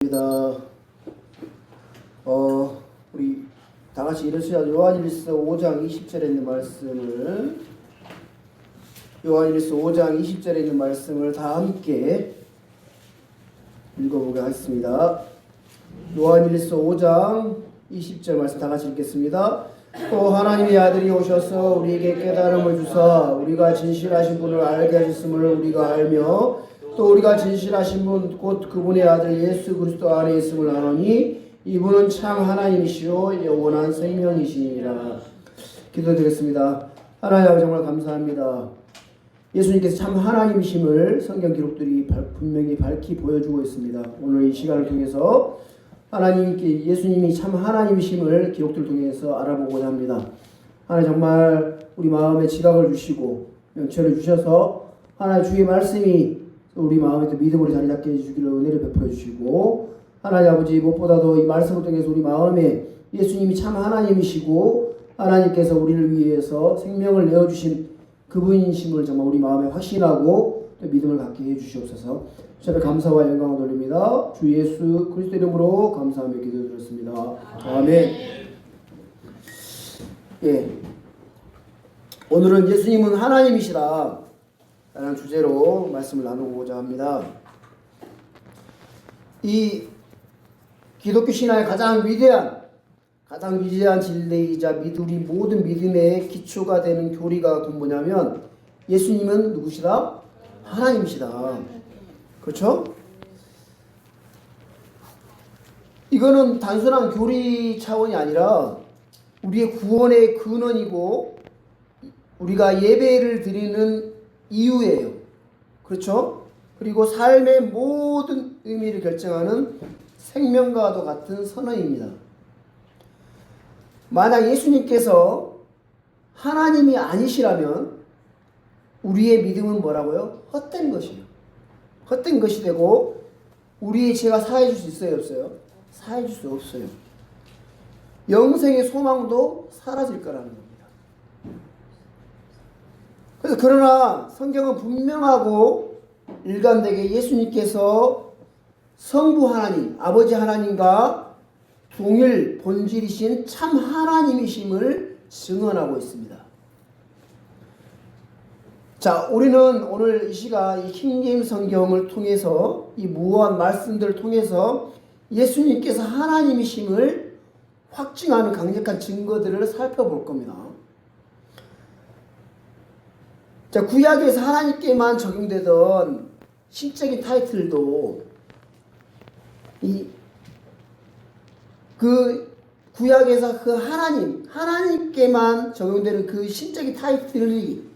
입니다. 우리 다 같이 일어서야 요한일서 5장 20절에 있는 말씀을 요한일서 5장 20절에 있는 말씀을 다 함께 읽어보게 하겠습니다. 요한일서 5장 20절 말씀 다 같이 읽겠습니다. 또 하나님의 아들이 오셔서 우리에게 깨달음을 주사 우리가 진실하신 분을 알게 하셨음을 우리가 알며 또 우리가 진실하신 분 곧 그분의 아들 예수 그리스도 안에 있음을 아노니 이분은 참 하나님이시요 영원한 생명이시니라. 기도드리겠습니다. 하나님 아버지 정말 감사합니다. 예수님께서 참 하나님이심을 성경 기록들이 분명히 밝히 보여주고 있습니다. 오늘 이 시간을 통해서 하나님께 예수님이 참 하나님이심을 기록들을 통해서 알아보고자 합니다. 하나님 정말 우리 마음에 지각을 주시고 명철을 주셔서 하나님 주의 말씀이 우리 마음에 믿음으로 자리 잡게 해주시기를 은혜를 베풀어 주시고 하나님 아버지 무엇보다도 이 말씀을 통해서 우리 마음에 예수님이 참 하나님이시고 하나님께서 우리를 위해서 생명을 내어주신 그분이심을 정말 우리 마음에 확신하고 또 믿음을 갖게 해주시옵소서. 주님의 감사와 영광을 돌립니다. 주 예수 그리스도 이름으로 감사하며 기도드렸습니다. 아멘. 예, 오늘은 예수님은 하나님이시다 라는 주제로 말씀을 나누고자 합니다. 이 기독교 신앙의 가장 위대한 진리이자 우리 모든 믿음의 기초가 되는 교리가 뭐냐면 예수님은 누구시다? 하나님이시다. 그렇죠? 이거는 단순한 교리 차원이 아니라 우리의 구원의 근원이고 우리가 예배를 드리는 이유예요. 그렇죠? 그리고 삶의 모든 의미를 결정하는 생명과도 같은 선언입니다. 만약 예수님께서 하나님이 아니시라면 우리의 믿음은 뭐라고요? 헛된 것이에요. 헛된 것이 되고 우리의 죄가 사해줄 수 있어요? 없어요? 사해줄 수 없어요. 영생의 소망도 사라질 거라는 겁니다. 그러나 성경은 분명하고 일관되게 예수님께서 성부 하나님, 아버지 하나님과 동일 본질이신 참 하나님이심을 증언하고 있습니다. 자, 우리는 오늘 이 시간 이 킹제임스 성경을 통해서 이 무한 말씀들을 통해서 예수님께서 하나님이심을 확증하는 강력한 증거들을 살펴볼 겁니다. 자, 구약에서 하나님께만 적용되던 신적인 타이틀도 그 구약에서 그 하나님께만 적용되는 그 신적인 타이틀이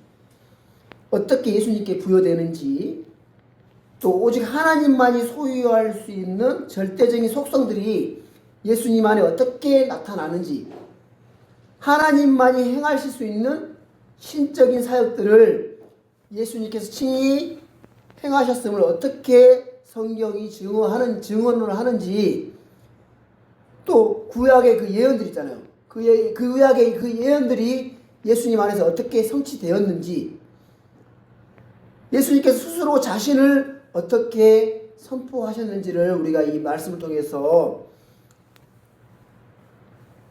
어떻게 예수님께 부여되는지 또 오직 하나님만이 소유할 수 있는 절대적인 속성들이 예수님 안에 어떻게 나타나는지 하나님만이 행하실 수 있는 신적인 사역들을 예수님께서 친히 행하셨음을 어떻게 성경이 증언을 하는지 또 구약의 그 예언들 있잖아요. 그 구약의 그 예언들이 예수님 안에서 어떻게 성취되었는지 예수님께서 스스로 자신을 어떻게 선포하셨는지를 우리가 이 말씀을 통해서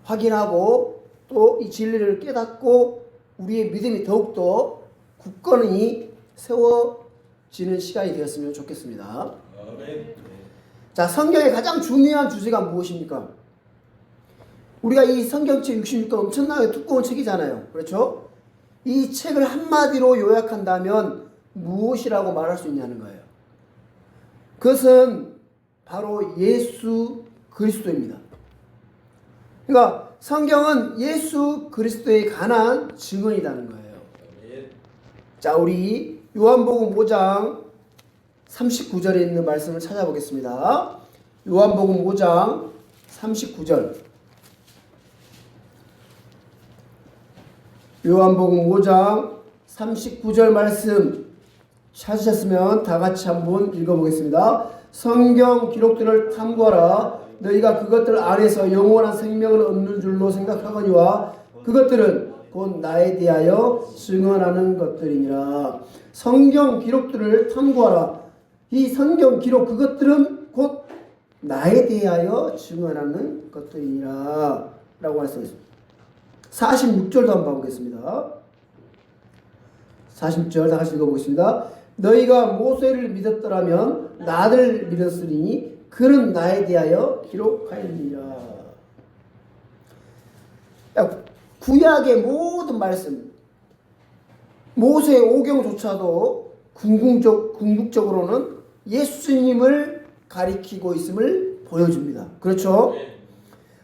확인하고 또 이 진리를 깨닫고 우리의 믿음이 더욱더 굳건히 세워지는 시간이 되었으면 좋겠습니다. 자, 성경의 가장 중요한 주제가 무엇입니까? 우리가 이 성경책 66권 엄청나게 두꺼운 책이잖아요. 그렇죠? 이 책을 한마디로 요약한다면 무엇이라고 말할 수 있냐는 거예요. 그것은 바로 예수 그리스도입니다. 그러니까 성경은 예수 그리스도에 관한 증언이라는 거예요. 자, 우리 요한복음 5장 39절에 있는 말씀을 찾아보겠습니다. 요한복음 5장 39절. 요한복음 5장 39절 말씀 찾으셨으면 다 같이 한번 읽어보겠습니다. 성경 기록들을 탐구하라. 너희가 그것들 안에서 영원한 생명을 얻는 줄로 생각하거니와 그것들은 곧 나에 대하여 증언하는 것들이니라. 성경 기록들을 탐구하라. 이 성경 기록 그것들은 곧 나에 대하여 증언하는 것들이니라 라고 말씀했습니다. 46절도 한번 봐보겠습니다. 46절 다 같이 읽어보겠습니다. 너희가 모세를 믿었더라면 나를 믿었으니 그는 나에 대하여 기록하였느니라. 구약의 모든 말씀, 모세의 오경조차도 궁극적으로는 예수님을 가리키고 있음을 보여줍니다. 그렇죠?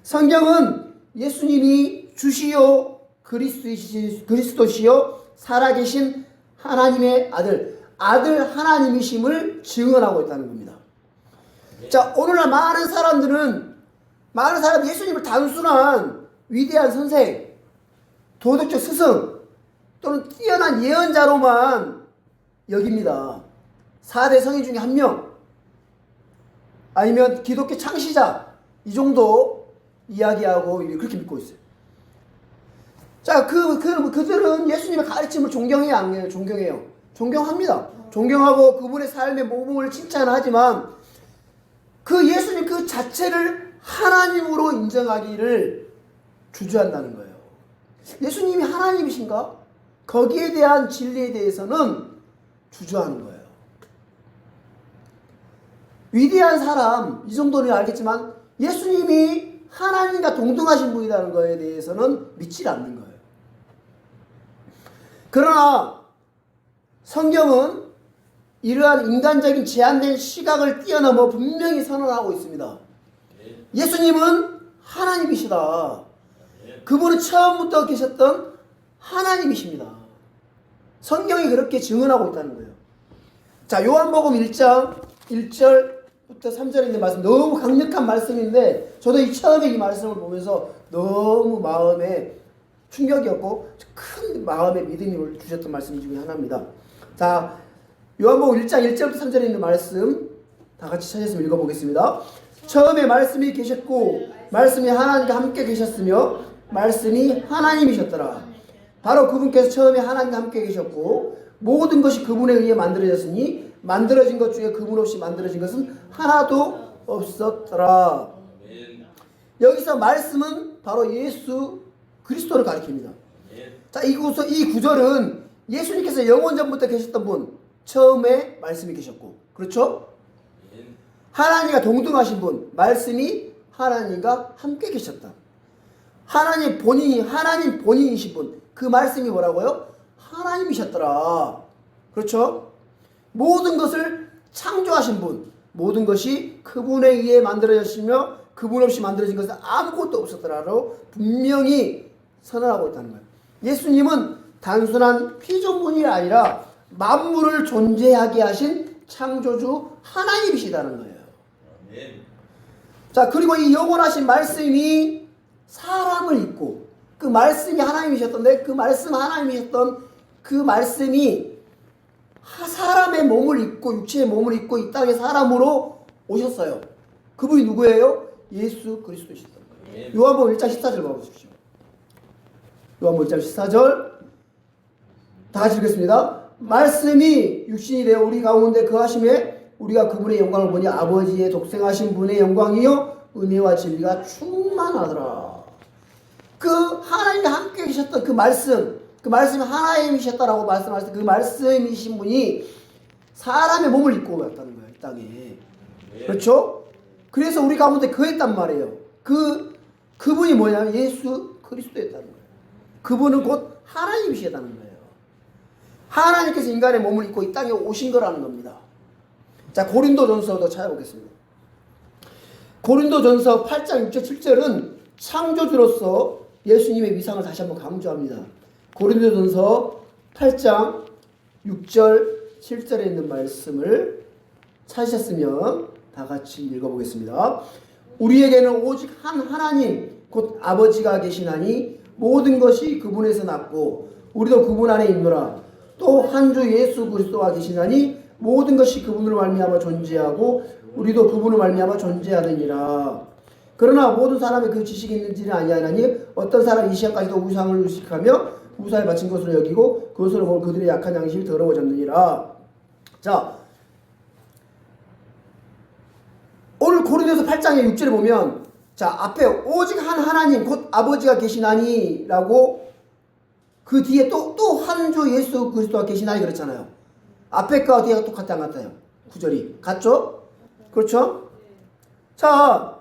성경은 예수님이 주시요 그리스도시요 살아계신 하나님의 아들 하나님이심을 증언하고 있다는 겁니다. 자, 오늘날 많은 사람들은 예수님을 단순한 위대한 선생, 도덕적 스승 또는 뛰어난 예언자로만 여깁니다. 4대 성인 중에 한 명, 아니면 기독교 창시자, 이 정도 이야기하고 그렇게 믿고 있어요. 자, 그들은 예수님의 가르침을 존경해요, 안 해요? 존경해요. 존경합니다. 존경하고 그분의 삶의 모범을 칭찬하지만 그 예수님 그 자체를 하나님으로 인정하기를 주저한다는 거예요. 예수님이 하나님이신가? 거기에 대한 진리에 대해서는 주저하는 거예요. 위대한 사람, 이 정도는 알겠지만 예수님이 하나님과 동등하신 분이라는 것에 대해서는 믿지 않는 거예요. 그러나 성경은 이러한 인간적인 제한된 시각을 뛰어넘어 분명히 선언하고 있습니다. 예수님은 하나님이시다. 그분은 처음부터 계셨던 하나님이십니다. 성경이 그렇게 증언하고 있다는 거예요. 자, 요한복음 1장 1절부터 3절에 있는 말씀, 너무 강력한 말씀인데 저도 처음에 이 말씀을 보면서 너무 마음에 충격이었고 큰 마음의 믿음을 주셨던 말씀 중에 하나입니다. 자, 요한복음 1장 1절부터 3절에 있는 말씀 다 같이 찾아서 읽어보겠습니다. 처음에 말씀이 계셨고 말씀이 하나님과 함께 계셨으며 말씀이 하나님이셨더라. 바로 그분께서 처음에 하나님과 함께 계셨고 모든 것이 그분에 의해 만들어졌으니 만들어진 것 중에 그분 없이 만들어진 것은 하나도 없었더라. 여기서 말씀은 바로 예수 그리스도를 가리킵니다. 자, 이 구절은 예수님께서 영원 전부터 계셨던 분, 처음에 말씀이 계셨고, 그렇죠? 하나님과 동등하신 분, 말씀이 하나님과 함께 계셨다. 하나님 본인이신 분, 그 말씀이 뭐라고요? 하나님이셨더라. 그렇죠? 모든 것을 창조하신 분, 모든 것이 그분에 의해 만들어졌으며 그분 없이 만들어진 것은 아무것도 없었더라로 분명히 선언하고 있다는 거예요. 예수님은 단순한 피조물이 아니라 만물을 존재하게 하신 창조주 하나님이시다는 거예요. 자, 그리고 이 영원하신 말씀이 사람을 입고, 그 말씀이 하나님이셨던데 그 말씀 하나님이셨던 그 말씀이 사람의 몸을 입고 육체의 몸을 입고 이 땅에 사람으로 오셨어요. 그분이 누구예요? 예수 그리스도시다. 요한복음 1장 14절 봐보십시오. 요한복음 1장 14절 다 같이 읽겠습니다. 말씀이 육신이 되어 우리 가운데 거하심에 우리가 그분의 영광을 보니 아버지의 독생하신 분의 영광이요 은혜와 진리가 충만하더라. 그 하나님과 함께 계셨던 그 말씀이 하나님이셨다라고 말씀하셨던 그 말씀이신 분이 사람의 몸을 입고 왔다는 거예요, 이 땅에. 그렇죠? 그래서 우리 가운데 거했단 말이에요. 그분이 뭐냐면 예수 그리스도였다는 거예요. 그분은 곧 하나님이시다는 거예요. 하나님께서 인간의 몸을 입고 이 땅에 오신 거라는 겁니다. 자, 고린도전서도 찾아보겠습니다. 고린도전서 8장 6절 7절은 창조주로서 예수님의 위상을 다시 한번 강조합니다. 고린도전서 8장 6절 7절에 있는 말씀을 찾으셨으면 다 같이 읽어보겠습니다. 우리에게는 오직 한 하나님 곧 아버지가 계시나니 모든 것이 그분에서 났고 우리도 그분 안에 있노라. 또 한 주 예수 그리스도가 계시나니 모든 것이 그분으로 말미암아 존재하고 우리도 그분으로 말미암아 존재하느니라. 그러나 모든 사람의 그 지식이 있는지는 아니하나니 어떤 사람이 이 시간까지도 우상을 의식하며 우상에 바친 것으로 여기고 그것으로 보면 그들의 약한 양심이 더러워졌느니라. 자, 오늘 고린도서 8장의 6절에 보면 자 앞에 오직 한 하나님 곧 아버지가 계시나니 라고 그 뒤에 또 한 주 예수 그리스도가 계시나니 그렇잖아요. 앞에 거와 뒤에가 똑같아 안 같아요? 구절이 같죠? 그렇죠? 자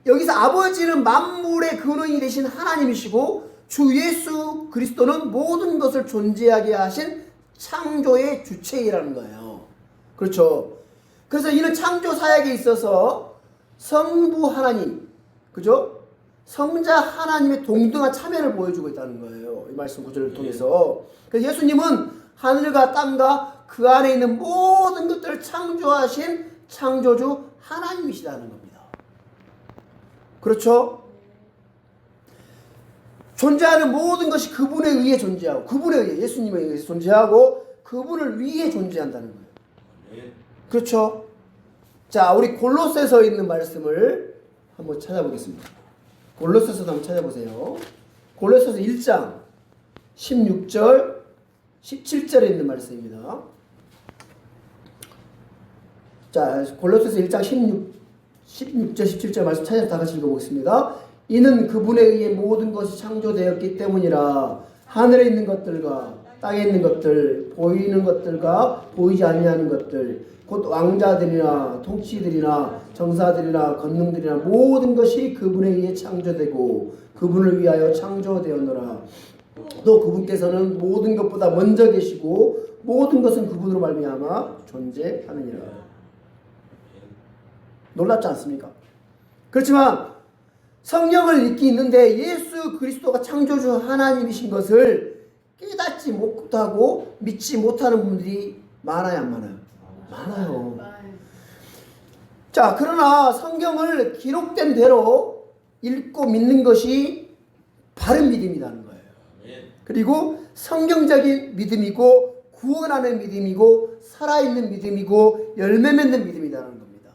여기서 아버지는 만물의 근원이 되신 하나님이시고 주 예수 그리스도는 모든 것을 존재하게 하신 창조의 주체이라는 거예요. 그렇죠? 그래서 이는 창조 사역에 있어서 성부 하나님, 그죠? 성자 하나님의 동등한 참여를 보여주고 있다는 거예요. 이 말씀 구절을 통해서. 그래서 예수님은 하늘과 땅과 그 안에 있는 모든 것들을 창조하신 창조주 하나님이시다는 겁니다. 그렇죠? 존재하는 모든 것이 그분에 의해 존재하고 그분에 의해 예수님에 의해서 존재하고 그분을 위해 존재한다는 거예요. 그렇죠? 자, 우리 골로새서 있는 말씀을 한번 찾아보겠습니다. 골로새서도 한번 찾아보세요. 골로새서 1장 16절 17절에 있는 말씀입니다. 자, 골로새서 1장 16절 17절 말씀 찾아서 다 같이 읽어보겠습니다. 이는 그분에 의해 모든 것이 창조되었기 때문이라. 하늘에 있는 것들과 땅에 있는 것들, 보이는 것들과 보이지 아니하는 것들, 곧 왕자들이나 통치들이나 정사들이나 권능들이나 모든 것이 그분에 의해 창조되고 그분을 위하여 창조되었노라. 또 그분께서는 모든 것보다 먼저 계시고 모든 것은 그분으로 말미암아 존재하느니라. 놀랍지 않습니까? 그렇지만 성경을 읽기 있는데 예수 그리스도가 창조주 하나님이신 것을 깨닫지 못하고 믿지 못하는 분들이 많아요, 안 많아요? 많아요. 자, 그러나 성경을 기록된 대로 읽고 믿는 것이 바른 믿음이라는 거예요. 그리고 성경적인 믿음이고 구원하는 믿음이고 살아있는 믿음이고 열매 맺는 믿음이라는 겁니다.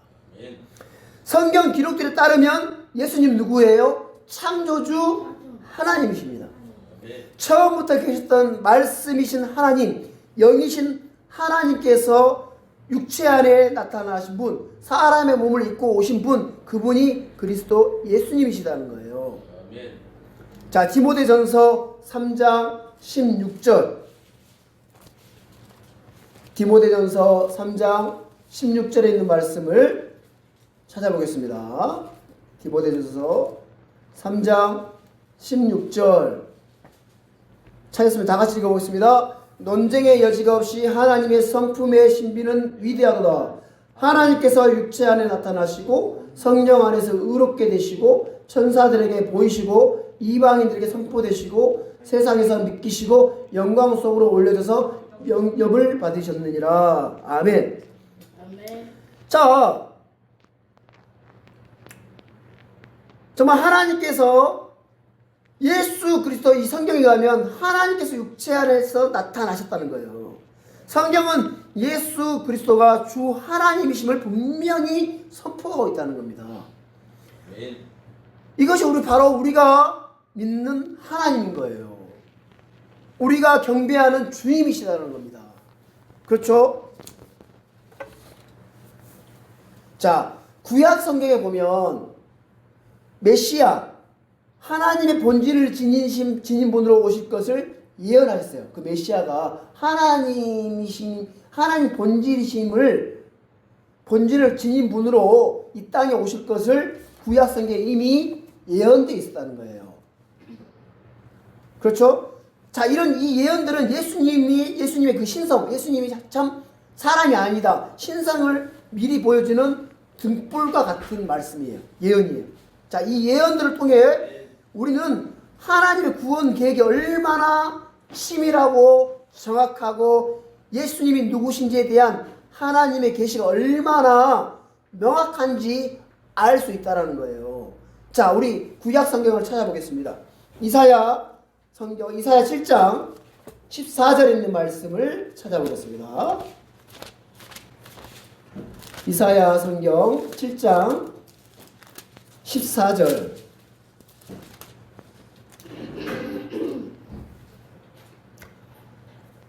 성경 기록들에 따르면 예수님 누구예요? 창조주 하나님이십니다. 처음부터 계셨던 말씀이신 하나님, 영이신 하나님께서 육체 안에 나타나신 분, 사람의 몸을 입고 오신 분, 그분이 그리스도 예수님이시다는 거예요. 자, 디모데전서 3장 16절. 디모데전서 3장 16절에 있는 말씀을 찾아보겠습니다. 디모데전서 3장 16절 찾았으면 다 같이 읽어보겠습니다. 논쟁의 여지가 없이 하나님의 성품의 신비는 위대하도다. 하나님께서 육체 안에 나타나시고 성령 안에서 의롭게 되시고 천사들에게 보이시고 이방인들에게 선포되시고 세상에서 믿기시고 영광 속으로 올려져서 영접을 받으셨느니라. 아멘. 자, 정말 하나님께서 예수 그리스도 이 성경에 가면 하나님께서 육체 안에서 나타나셨다는 거예요. 성경은 예수 그리스도가 주 하나님이심을 분명히 선포하고 있다는 겁니다. 이것이 바로 우리가 믿는 하나님인 거예요. 우리가 경배하는 주님이시다는 겁니다. 그렇죠? 자, 구약 성경에 보면 메시아, 하나님의 본질을 지닌 분으로 오실 것을 예언하셨어요. 그 메시아가 하나님 본질을 지닌 분으로 이 땅에 오실 것을 구약 성경에 이미 예언되어 있었다는 거예요. 그렇죠? 자, 이 예언들은 예수님의 그 신성, 예수님이 참 사람이 아니다. 신성을 미리 보여주는 등불과 같은 말씀이에요. 예언이에요. 자, 이 예언들을 통해 우리는 하나님의 구원 계획이 얼마나 치밀하고 정확하고 예수님이 누구신지에 대한 하나님의 계시가 얼마나 명확한지 알 수 있다는 거예요. 자, 우리 구약 성경을 찾아보겠습니다. 이사야 7장 14절에 있는 말씀을 찾아보겠습니다. 이사야 성경 7장 14절.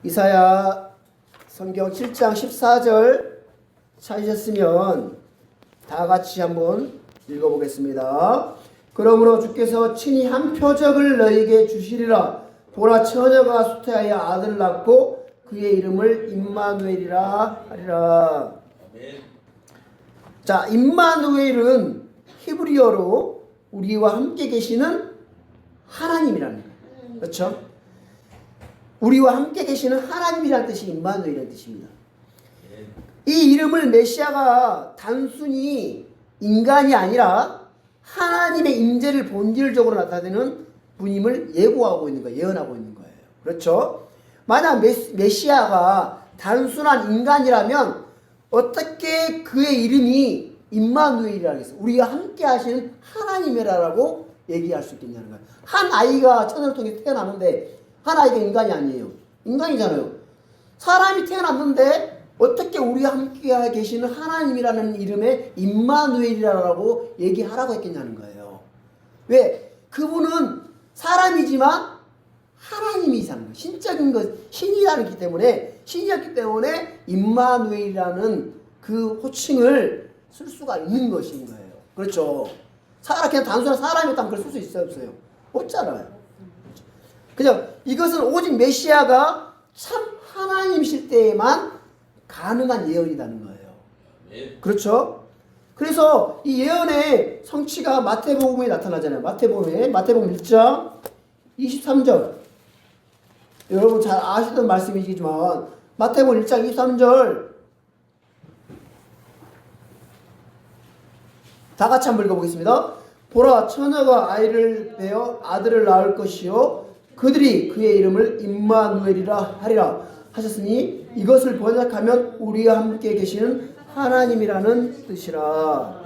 이사야서 성경 7장 14절 찾으셨으면 다 같이 한번 읽어보겠습니다. 그러므로 주께서 친히 한 표적을 너희에게 주시리라. 보라, 처녀가 수태하여 아들을 낳고 그의 이름을 임마누엘이라 하리라. 자, 임마누엘은 히브리어로 우리와 함께 계시는 하나님이라는 거예요. 그렇죠? 우리와 함께 계시는 하나님이라는 뜻이 임마누엘이라는 뜻입니다. 이 이름을 메시아가 단순히 인간이 아니라 하나님의 임재를 본질적으로 나타내는 분임을 예고하고 있는 거예요. 예언하고 있는 거예요. 그렇죠? 만약 메시아가 단순한 인간이라면 어떻게 그의 이름이 임마누엘이라고 했어요? 우리가 함께 하시는 하나님이라고 얘기할 수 있겠냐는 거예요. 한 아이가 천을 통해 태어나는데 한 아이가 인간이 아니에요. 인간이잖아요. 사람이 태어났는데 어떻게 우리와 함께 계시는 하나님이라는 이름의 임마누엘이라고 얘기하라고 했겠냐는 거예요. 왜? 그분은 사람이지만 하나님이잖아요. 신적인 것, 신이라기 때문에, 신이었기 때문에 임마누엘이라는 그 호칭을 쓸 수가 있는 것인 거예요. 그렇죠? 그냥 단순한 사람이었다면 그걸 쓸 수 있어요, 없어요? 없잖아요. 그냥 이것은 오직 메시아가 참 하나님이실 때에만 가능한 예언이라는 거예요. 그렇죠? 그래서 이 예언의 성취가 마태복음에 나타나잖아요. 마태복음 1장 23절. 여러분 잘 아시던 말씀이시지만 마태복음 1장 23절 다 같이 한번 읽어보겠습니다. 보라, 처녀가 아이를 베어 아들을 낳을 것이요 그들이 그의 이름을 임마누엘이라 하리라 하셨으니 이것을 번역하면 우리와 함께 계시는 하나님이라는 뜻이라.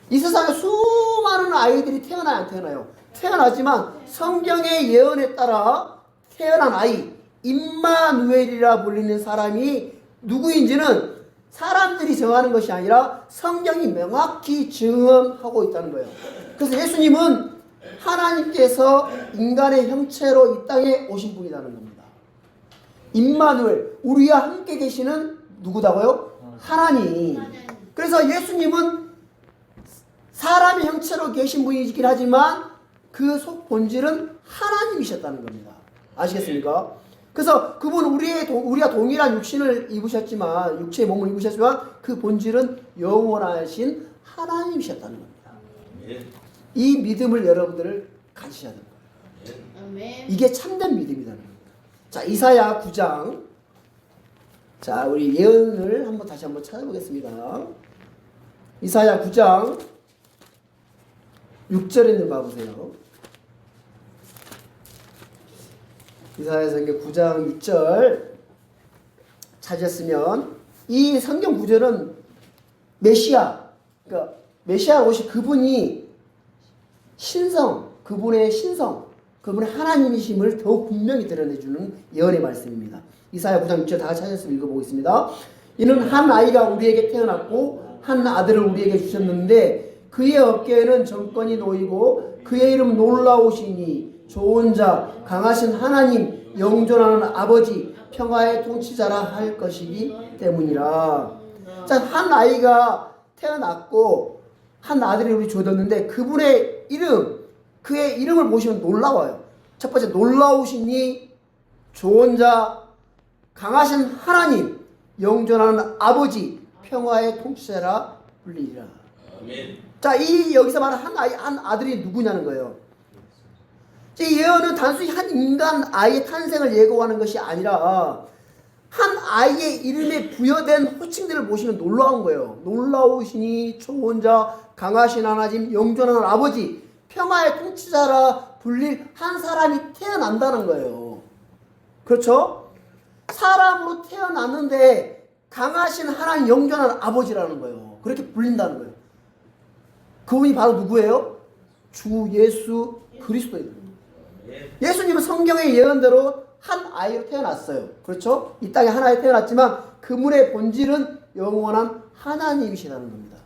이 세상에 수많은 아이들이 태어나야 안 태어나요? 태어나지만 성경의 예언에 따라 태어난 아이 임마누엘이라 불리는 사람이 누구인지는 사람들이 정하는 것이 아니라 성경이 명확히 증언하고 있다는 거예요. 그래서 예수님은 하나님께서 인간의 형체로 이 땅에 오신 분이라는 겁니다. 임마누엘, 우리와 함께 계시는 누구다고요? 하나님. 그래서 예수님은 사람의 형체로 계신 분이긴 하지만 그 속 본질은 하나님이셨다는 겁니다. 아시겠습니까? 그래서 그분 우리가 동일한 육신을 입으셨지만 육체의 몸을 입으셨지만 그 본질은 영원하신 하나님이셨다는 겁니다. 이 믿음을 여러분들을 가지셔야 됩니다. 이게 참된 믿음이라는 겁니다. 자, 이사야 9장. 자, 우리 예언을 다시 한번 찾아보겠습니다. 이사야 9장 6절에 있는 거 봐보세요. 이사야 성경 9장 6절 찾으셨으면 이 성경 구절은 메시아, 그러니까 메시아 오신 그분이 그분의 신성, 그분의 하나님이심을 더욱 분명히 드러내주는 예언의 말씀입니다. 이사야 9장 6절 다 같이 찾아서 읽어보겠습니다. 이는 한 아이가 우리에게 태어났고 한 아들을 우리에게 주셨는데 그의 어깨에는 정권이 놓이고 그의 이름 놀라우시니 좋은 자, 강하신 하나님, 영존하는 아버지, 평화의 통치자라 할 것이기 때문이라. 자, 한 아이가 태어났고 한 아들이 우리 주어졌는데 그분의 이름, 그의 이름을 보시면 놀라워요. 첫 번째, 놀라우시니 좋은 자, 강하신 하나님, 영존하는 아버지, 평화의 통치자라 불리리라. 자, 여기서 말하는 한 아들이 누구냐는 거예요. 이 예언은 단순히 한 인간 아이의 탄생을 예고하는 것이 아니라 한 아이의 이름에 부여된 호칭들을 보시면 놀라운 거예요. 놀라우시니 좋은 자, 강하신 하나님, 영존하는 아버지, 평화의 통치자라 불릴 한 사람이 태어난다는 거예요. 그렇죠? 사람으로 태어났는데 강하신 하나님, 영존하는 아버지라는 거예요. 그렇게 불린다는 거예요. 그분이 바로 누구예요? 주 예수 그리스도입니다. 예수님은 성경의 예언대로 한 아이로 태어났어요. 그렇죠? 이 땅에 한 아이 태어났지만 그분의 본질은 영원한 하나님이시라는 겁니다.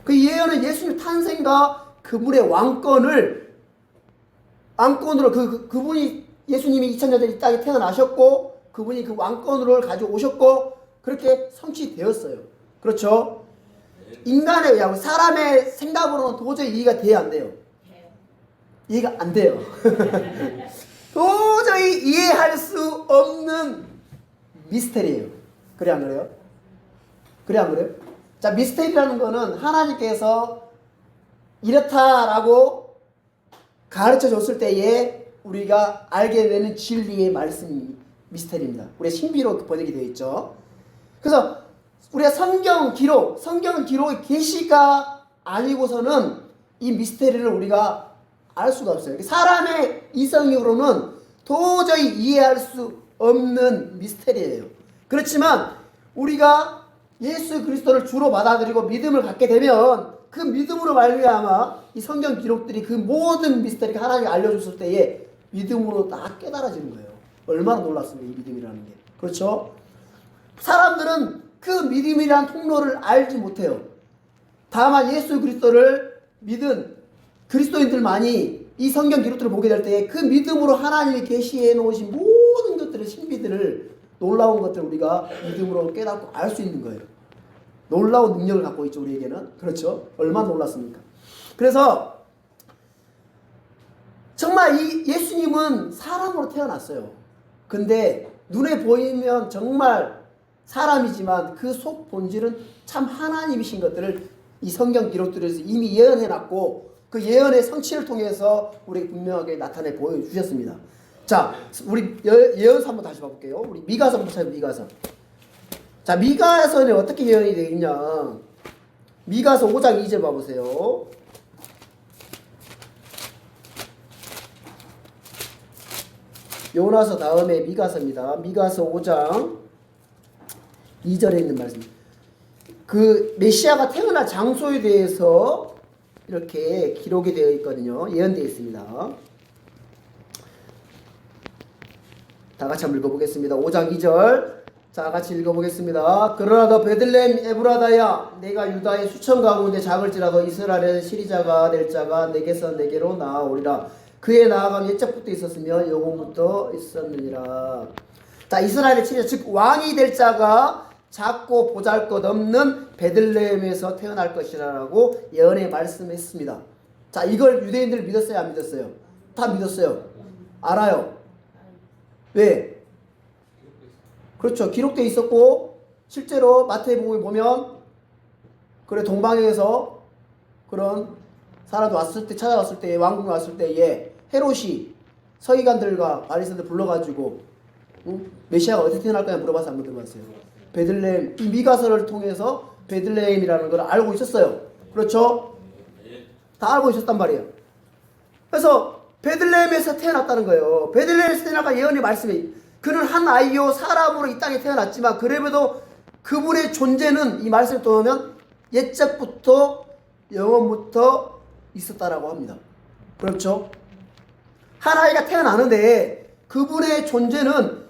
그 예언은 예수님 탄생과 그분의 왕권으로 그분이 예수님이 2000년 전에 이 땅에 태어나셨고 그분이 그 왕권을 가지고 오셨고 그렇게 성취되었어요. 그렇죠? 인간의 의하고 사람의 생각으로는 도저히 이해가 돼야 안 돼요. 이해가 안 돼요. 도저히 이해할 수 없는 미스테리예요. 그래 안 그래요? 그래 안 그래요? 자, 미스테리라는 거는 하나님께서 이렇다라고 가르쳐 줬을 때에 우리가 알게 되는 진리의 말씀이 미스테리입니다. 우리가 신비로 번역이 되어 있죠. 그래서 우리가 성경은 기록의 계시가 아니고서는 이 미스테리를 우리가 알 수가 없어요. 사람의 이성으로는 도저히 이해할 수 없는 미스테리예요. 그렇지만 우리가 예수 그리스도를 주로 받아들이고 믿음을 갖게 되면 그 믿음으로 말미암아 이 성경 기록들이 그 모든 미스터리가 하나님이 알려줬을 때에 믿음으로 다 깨달아지는 거예요. 얼마나 놀랐습니까, 이 믿음이라는 게. 그렇죠? 사람들은 그 믿음이란 통로를 알지 못해요. 다만 예수 그리스도를 믿은 그리스도인들만이 이 성경 기록들을 보게 될 때에 그 믿음으로 하나님이 계시해 놓으신 모든 것들의 신비들을, 놀라운 것들을 우리가 믿음으로 깨닫고 알 수 있는 거예요. 놀라운 능력을 갖고 있죠, 우리에게는. 그렇죠? 얼마나 놀랐습니까? 그래서 정말 이 예수님은 사람으로 태어났어요. 근데 눈에 보이면 정말 사람이지만 그 속 본질은 참 하나님이신 것들을 이 성경 기록들에서 이미 예언해놨고 그 예언의 성취를 통해서 우리에게 분명하게 나타내 보여주셨습니다. 자, 우리 예언서 한번 다시 봐볼게요. 우리 미가서부터 찾아요. 미가서. 자, 미가서는 어떻게 예언이 되어 있냐. 미가서 5장 2절 봐보세요. 요나서 다음에 미가서입니다. 미가서 5장 2절에 있는 말씀. 그 메시아가 태어날 장소에 대해서 이렇게 기록이 되어 있거든요. 예언되어 있습니다. 다 같이 한번 읽어보겠습니다. 5장 2절. 자, 같이 읽어보겠습니다. 그러나 너 베들레헴 에브라다야, 내가 유다의 수천 가운데 작을지라도 이스라엘의 시리자가 될 자가 내게서 내게로 나아오리라. 그의 나아감 옛적부터 있었으며 영원부터 있었느니라. 자, 이스라엘의 시리자, 즉 왕이 될 자가 작고 보잘것없는 베들레헴에서 태어날 것이라고 예언에 말씀했습니다. 자, 이걸 유대인들 믿었어요, 안 믿었어요? 다 믿었어요. 알아요. 왜? 그렇죠. 기록되어 있었고 실제로 마태복음에 보면 그래 동방에서 그런 사람들 왔을 때, 찾아왔을 때, 왕궁에 왔을 때에 헤롯이 서기관들과 바리새인들 불러가지고 메시아가 어떻게 태어날 거냐 물어봐서 한번 들어봤어요. 베들레헴, 이 미가서를 통해서 베들레헴이라는 걸 알고 있었어요. 그렇죠? 다 알고 있었단 말이에요. 그래서 베들레헴에서 태어났다는 거예요. 베들레헴에서 태어나가 예언의 말씀이, 그는 한 아이요 사람으로 이 땅에 태어났지만 그래도 그분의 존재는 이 말씀을 보면 옛적부터 영원부터 있었다라고 합니다. 그렇죠? 한 아이가 태어나는데 그분의 존재는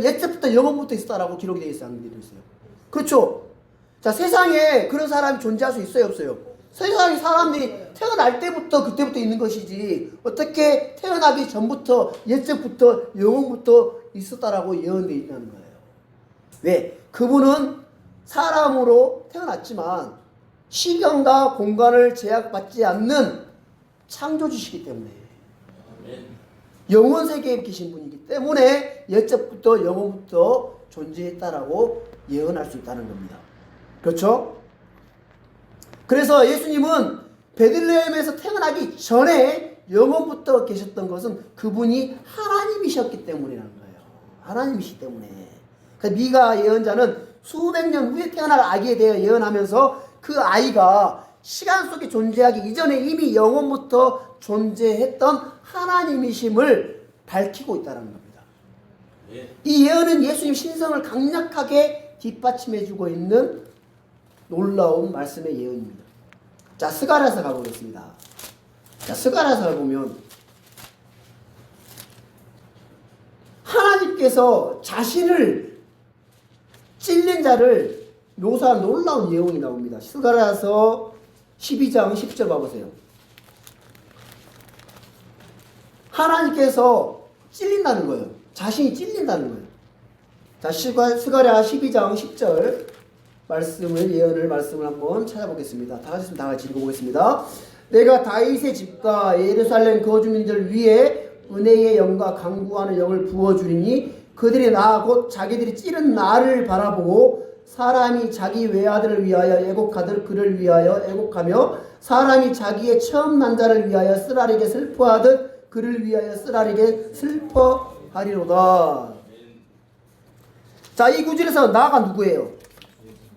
옛적부터 영원부터 있었다라고 기록이 되어 있어요. 그렇죠? 자, 세상에 그런 사람이 존재할 수 있어요, 없어요? 세상에 사람들이 태어날 때부터 그때부터 있는 것이지 어떻게 태어나기 전부터 옛적부터 영원부터 있었다라고 예언되어 있다는 거예요. 왜? 그분은 사람으로 태어났지만 시간과 공간을 제약받지 않는 창조주시기 때문에 영원 세계에 계신 분이기 때문에 옛적부터 영원부터 존재했다라고 예언할 수 있다는 겁니다. 그렇죠? 그래서 예수님은 베들레헴에서 태어나기 전에 영원부터 계셨던 것은 그분이 하나님이셨기 때문이라는 거예요. 하나님이시기 때문에. 그러니까 미가 예언자는 수백 년 후에 태어날 아기에 대해 예언하면서 그 아이가 시간 속에 존재하기 이전에 이미 영원부터 존재했던 하나님이심을 밝히고 있다는 겁니다. 이 예언은 예수님 신성을 강력하게 뒷받침해주고 있는 놀라운 말씀의 예언입니다. 자, 스가랴서 가보겠습니다. 자, 스가랴서 가보면 하나님께서 자신을 찔린 자를 묘사한 놀라운 예언이 나옵니다. 스가랴서 12장 10절 봐보세요. 하나님께서 찔린다는 거예요. 자신이 찔린다는 거예요. 자, 스가랴 12장 10절 말씀을 한번 찾아보겠습니다. 다 같이 읽어보겠습니다. 내가 다윗의 집과 예루살렘 거주민들 위에 은혜의 영과 강구하는 영을 부어주리니 그들이 나 곧 자기들이 찌른 나를 바라보고 사람이 자기 외아들을 위하여 애곡하듯 그를 위하여 애곡하며 사람이 자기의 처음 난 자를 위하여 쓰라리게 슬퍼하듯 그를 위하여 쓰라리게 슬퍼하리로다. 자, 이 구절에서 나가 누구예요?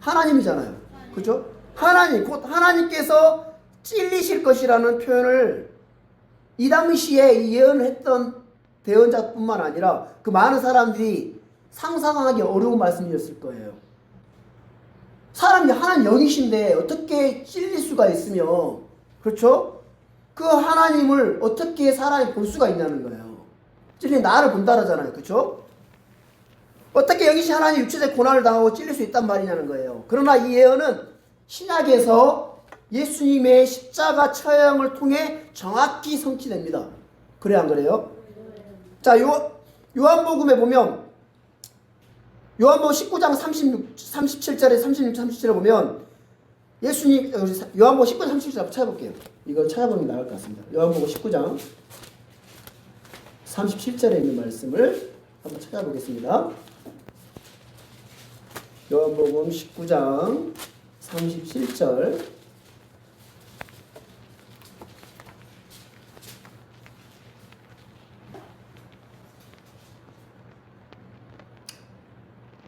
하나님이잖아요. 그죠? 하나님, 곧 하나님께서 찔리실 것이라는 표현을 이 당시에 예언을 했던 대언자뿐만 아니라 그 많은 사람들이 상상하기 어려운 말씀이었을 거예요. 사람이 하나님 영이신데 어떻게 찔릴 수가 있으며, 그렇죠? 그 하나님을 어떻게 사람이 볼 수가 있냐는 거예요. 찔린 나를 본다라잖아요. 그렇죠? 어떻게 영이신 하나님 육체적 고난을 당하고 찔릴 수 있단 말이냐는 거예요. 그러나 이 예언은 신약에서 예수님의 십자가 처형을 통해 정확히 성취됩니다. 그래 안 그래요? 자, 요한복음에 보면 요한복음 19장 37절에 36, 37절에 보면 예수님, 요한복음 19장 37절 한번 찾아볼게요. 이걸 찾아보는 게 나을 것 같습니다. 요한복음 19장 37절에 있는 말씀을 한번 찾아보겠습니다. 요한복음 19장 37절.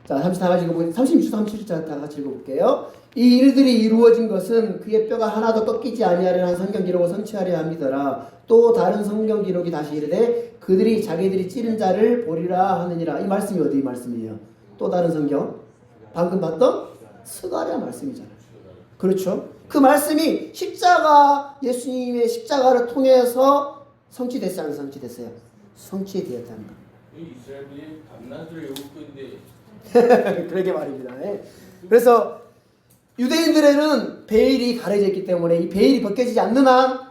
자, 36절, 37절 다 같이 읽어볼게요. 이 일들이 이루어진 것은 그의 뼈가 하나도 꺾이지 아니하려 한 성경 기록을 성취하려 함이더라. 또 다른 성경 기록이 다시 이르되 그들이 자기들이 찌른 자를 보리라 하느니라. 이 말씀이 어디 말씀이에요? 또 다른 성경? 방금 봤던 스가랴 말씀이잖아요. 그렇죠? 그 말씀이 예수님의 십자가를 통해서 성취됐어요? 안 성취됐어요? 성취되었다는 거. 이스라엘이 밤낮을 외우고 있는데 그러게 말입니다. 그래서 유대인들에는 베일이 가려져 있기 때문에 이 베일이 벗겨지지 않는 한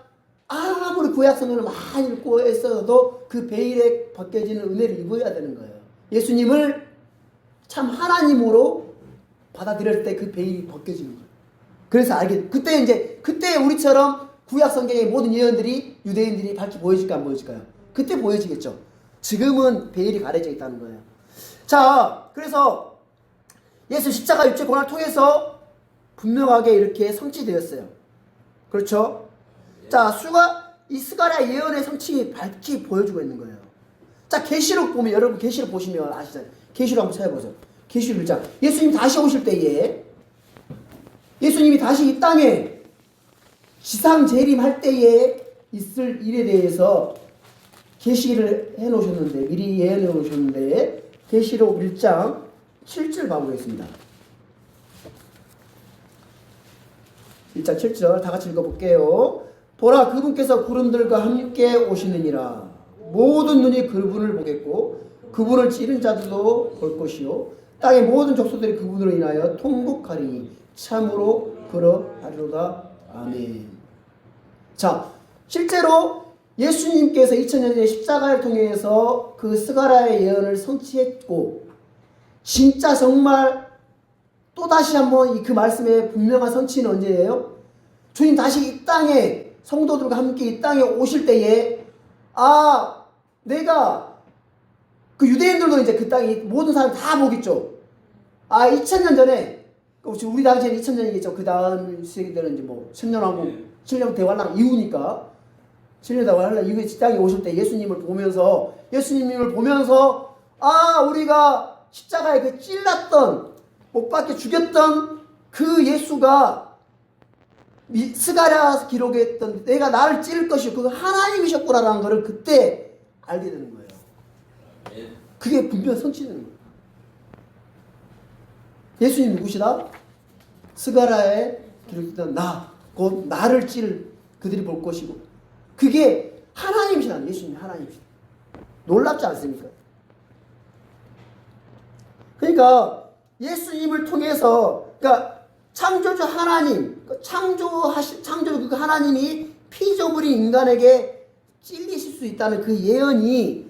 아무리 구약 성경을 많이 읽고 했어도 그 베일에 벗겨지는 은혜를 입어야 되는 거예요. 예수님을 참 하나님으로 받아들일 때 그 베일이 벗겨지는 거예요. 그래서 그때 우리처럼 구약 성경의 모든 예언들이 유대인들이 밝히 보여질까 안 보여질까요? 그때 보여지겠죠. 지금은 베일이 가려져 있다는 거예요. 자, 그래서 예수 십자가 육체 고난을 통해서 분명하게 이렇게 성취되었어요. 그렇죠? 자, 이 스가랴 예언의 성취 밝히 보여주고 있는 거예요. 자, 계시록 보면, 여러분 계시록 보시면 아시잖아요. 계시록 한번 찾아보세요. 계시록 1장. 예수님이 다시 오실 때에, 예수님이 다시 이 땅에 지상 재림할 때에 있을 일에 대해서 계시를 해놓으셨는데, 미리 예언해 놓으셨는데, 계시록 1장 7절 봐보겠습니다. 1장 7절 다 같이 읽어볼게요. 보라, 그분께서 구름들과 함께 오시느니라. 모든 눈이 그분을 보겠고 그분을 찌른 자들도 볼 것이요 땅의 모든 족속들이 그분으로 인하여 통곡하리니 참으로 그러하리로다. 아멘. 자, 실제로 예수님께서 2000년 전에 십자가를 통해서 그 스가랴의 예언을 성취했고 진짜 정말 또다시 한번 그 말씀의 분명한 성취는 언제예요? 주님 다시 이 땅에 성도들과 함께 이 땅에 오실 때에 내가 그 유대인들도 이제 그 땅에 모든 사람 다 보겠죠. 2000년 전에 우리 당시에는 2000년이겠죠. 그 다음 세기들은 이제 뭐 1000년하고 7년 대환란 이후니까 7년 대환란 이후에 이 땅에 오실 때 예수님을 보면서 우리가 십자가에 그 찔렀던 못 박혀 죽였던 그 예수가 스가랴 기록했던 내가 나를 찌를 것이고 그 하나님이셨구나라는 것을 그때 알게 되는 거예요. 그게 분명 성취되는 거예요. 예수님 누구시다? 스가랴에 기록했던 곧 나를 찌를 그들이 볼 것이고 그게 하나님이시다. 예수님 하나님이시다. 놀랍지 않습니까? 그러니까 예수님을 통해서 창조주 하나님, 창조주 그 하나님이 피조물인 인간에게 찔리실 수 있다는 그 예언이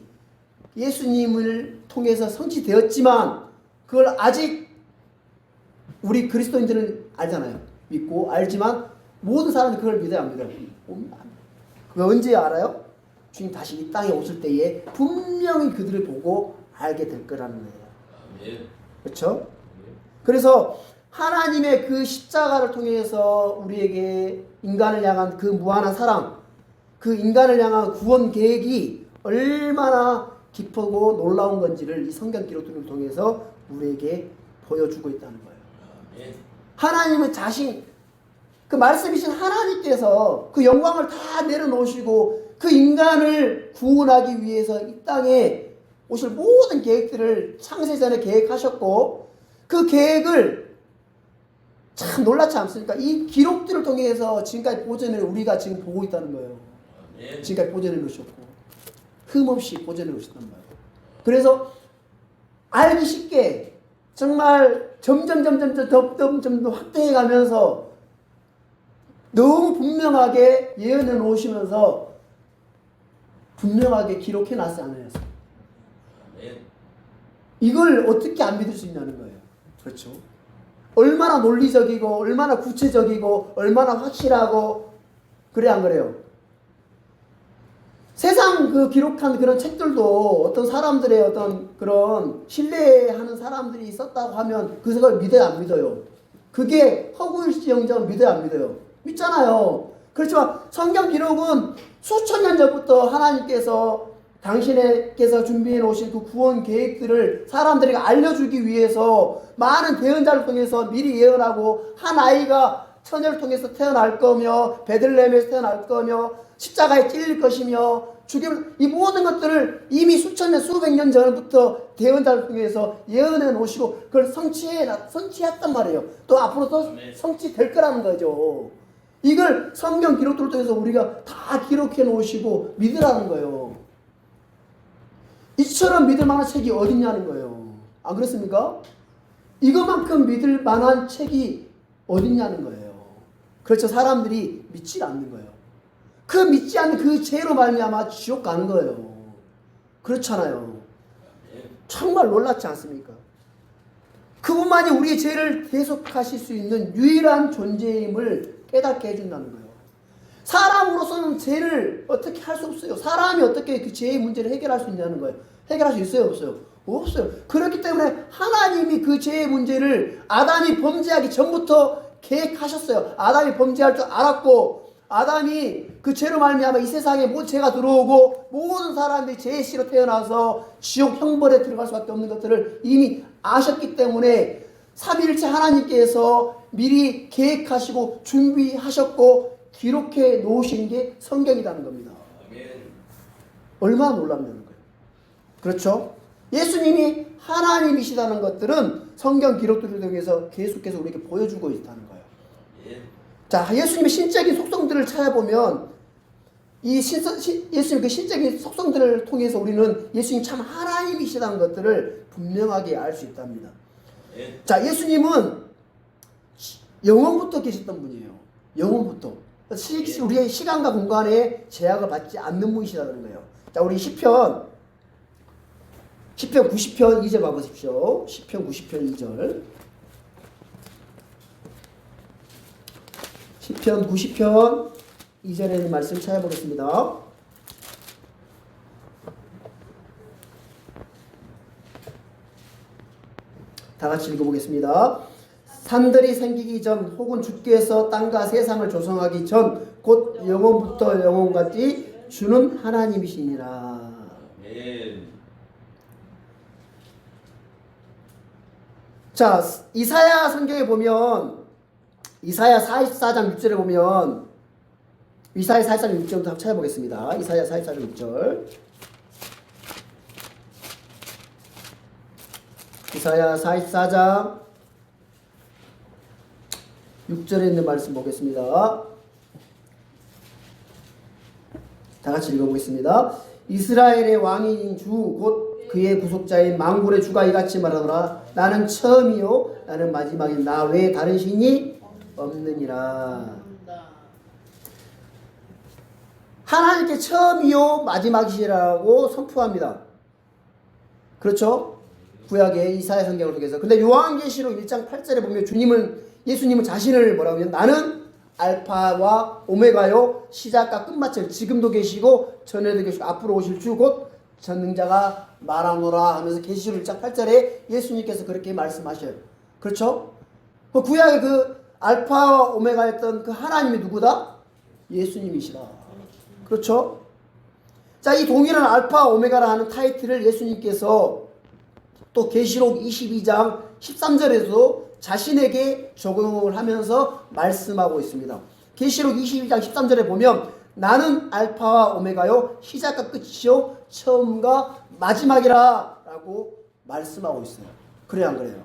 예수님을 통해서 성취되었지만 그걸 아직 우리 그리스도인들은 알잖아요. 믿고 알지만 모든 사람들이 그걸 믿어요, 안 믿어요? 그거 언제 알아요? 주님 다시 이 땅에 오실 때에 분명히 그들을 보고 알게 될 거라는 거예요. 그렇죠? 그래서 하나님의 그 십자가를 통해서 우리에게 인간을 향한 그 무한한 사랑, 그 인간을 향한 구원 계획이 얼마나 기쁘고 놀라운 건지를 이 성경 기록들을 통해서 우리에게 보여주고 있다는 거예요. 하나님은 자신, 그 말씀이신 하나님께서 그 영광을 다 내려놓으시고 그 인간을 구원하기 위해서 이 땅에 오실 모든 계획들을 창세전에 계획하셨고, 그 계획을 참 놀랍지 않습니까? 이 기록들을 통해서 지금까지 보존을 우리가 지금 보고 있다는 거예요. 지금까지 보존해 놓으셨고 흠없이 보존해 놓으셨단 말이에요. 그래서 알기 쉽게 정말 점점 확대해 가면서 너무 분명하게 예언해 놓으시면서 분명하게 기록해 놨잖아요. 이걸 어떻게 안 믿을 수 있냐는 거예요. 그렇죠? 얼마나 논리적이고 얼마나 구체적이고 얼마나 확실하고, 그래 안 그래요? 세상 그 기록한 그런 책들도 어떤 사람들의 어떤 그런 신뢰하는 사람들이 있었다고 하면 그걸 믿어요, 안 믿어요? 그게 허구일지언정 믿어요, 안 믿어요? 믿잖아요. 그렇지만 성경 기록은 수천 년 전부터 하나님께서 당신께서 준비해 놓으신 그 구원 계획들을 사람들에게 알려주기 위해서 많은 대언자를 통해서 미리 예언하고, 한 아이가 처녀를 통해서 태어날 거며 베들레헴에서 태어날 거며 십자가에 찔릴 것이며 죽임, 이 모든 것들을 이미 수천 년 수백 년 전부터 대언자를 통해서 예언해 놓으시고 그걸 성취했단 말이에요. 또 앞으로 또 성취될 거라는 거죠. 이걸 성경 기록들을 통해서 우리가 다 기록해 놓으시고 믿으라는 거예요. 이처럼 믿을 만한 책이 어딨냐는 거예요. 안 그렇습니까? 이것만큼 믿을 만한 책이 어딨냐는 거예요. 그렇죠. 사람들이 믿지 않는 거예요. 그 믿지 않는 그 죄로 말미암아 지옥 가는 거예요. 그렇잖아요. 정말 놀랍지 않습니까? 그분만이 우리의 죄를 대속하실 수 있는 유일한 존재임을 깨닫게 해준다는 거예요. 사람으로서는 죄를 어떻게 할 수 없어요. 사람이 어떻게 그 죄의 문제를 해결할 수 있냐는 거예요. 해결할 수 있어요, 없어요? 없어요. 그렇기 때문에 하나님이 그 죄의 문제를 아담이 범죄하기 전부터 계획하셨어요. 아담이 범죄할 줄 알았고, 아담이 그 죄로 말미암아 이 세상에 모든 죄가 들어오고 모든 사람들이 죄의 씨로 태어나서 지옥 형벌에 들어갈 수밖에 없는 것들을 이미 아셨기 때문에 삼위일체 하나님께서 미리 계획하시고 준비하셨고 기록해 놓으신 게 성경이라는 겁니다. 얼마나 놀랍냐는 거예요. 그렇죠? 예수님이 하나님이시다는 것들은 성경 기록들을 통해서 계속해서 우리에게 보여주고 있다는 거예요. 자, 예수님의 신적인 속성들을 찾아보면 예수님의 그 신적인 속성들을 통해서 우리는 예수님 참 하나님이시다는 것들을 분명하게 알 수 있답니다. 자, 예수님은 영원부터 계셨던 분이에요. 영원부터. 우리의 시간과 공간에 제약을 받지 않는 분이시라는 거예요. 자, 우리 시편 90편 2절 봐보십시오. 시편 90편 2절. 시편 90편 2절에 있는 말씀 찾아보겠습니다. 다 같이 읽어보겠습니다. 산들이 생기기 전 혹은 주께서 땅과 세상을 조성하기 전 곧 영원부터 영원까지 주는 하나님이시니라. 자, 이사야 성경에 보면 이사야 44장 6절에 보면 이사야 44장 6절부터 한번 찾아보겠습니다. 이사야 44장 6절. 이사야 44장 6절에 있는 말씀 보겠습니다. 다 같이 읽어보겠습니다. 이스라엘의 왕인 주 곧 그의 구속자인 만군의 주가 이같이 말하노라. 나는 처음이요 나는 마지막인 나 외에 다른 신이 없느니라. 하나님께 처음이요 마지막이시라고 선포합니다. 그렇죠? 구약의 이사야 성경을 통해서. 근데 요한계시록 1장 8절에 보면 예수님은 자신을 뭐라고 하면 나는 알파와 오메가요 시작과 끝마칠 지금도 계시고 전에도 계시고 앞으로 오실 주 곧 전능자가 말하노라 하면서 계시록 1장 8절에 예수님께서 그렇게 말씀하셔요. 그렇죠? 그 구약의 그 알파와 오메가였던 그 하나님이 누구다? 예수님이시다. 그렇죠? 자, 이 동일한 알파 오메가라 하는 타이틀을 예수님께서 또 계시록 22장 13절에도 자신에게 적용을 하면서 말씀하고 있습니다. 계시록 22장 13절에 보면 나는 알파와 오메가요 시작과 끝이요 처음과 마지막이라 라고 말씀하고 있어요. 그래요 안 그래요?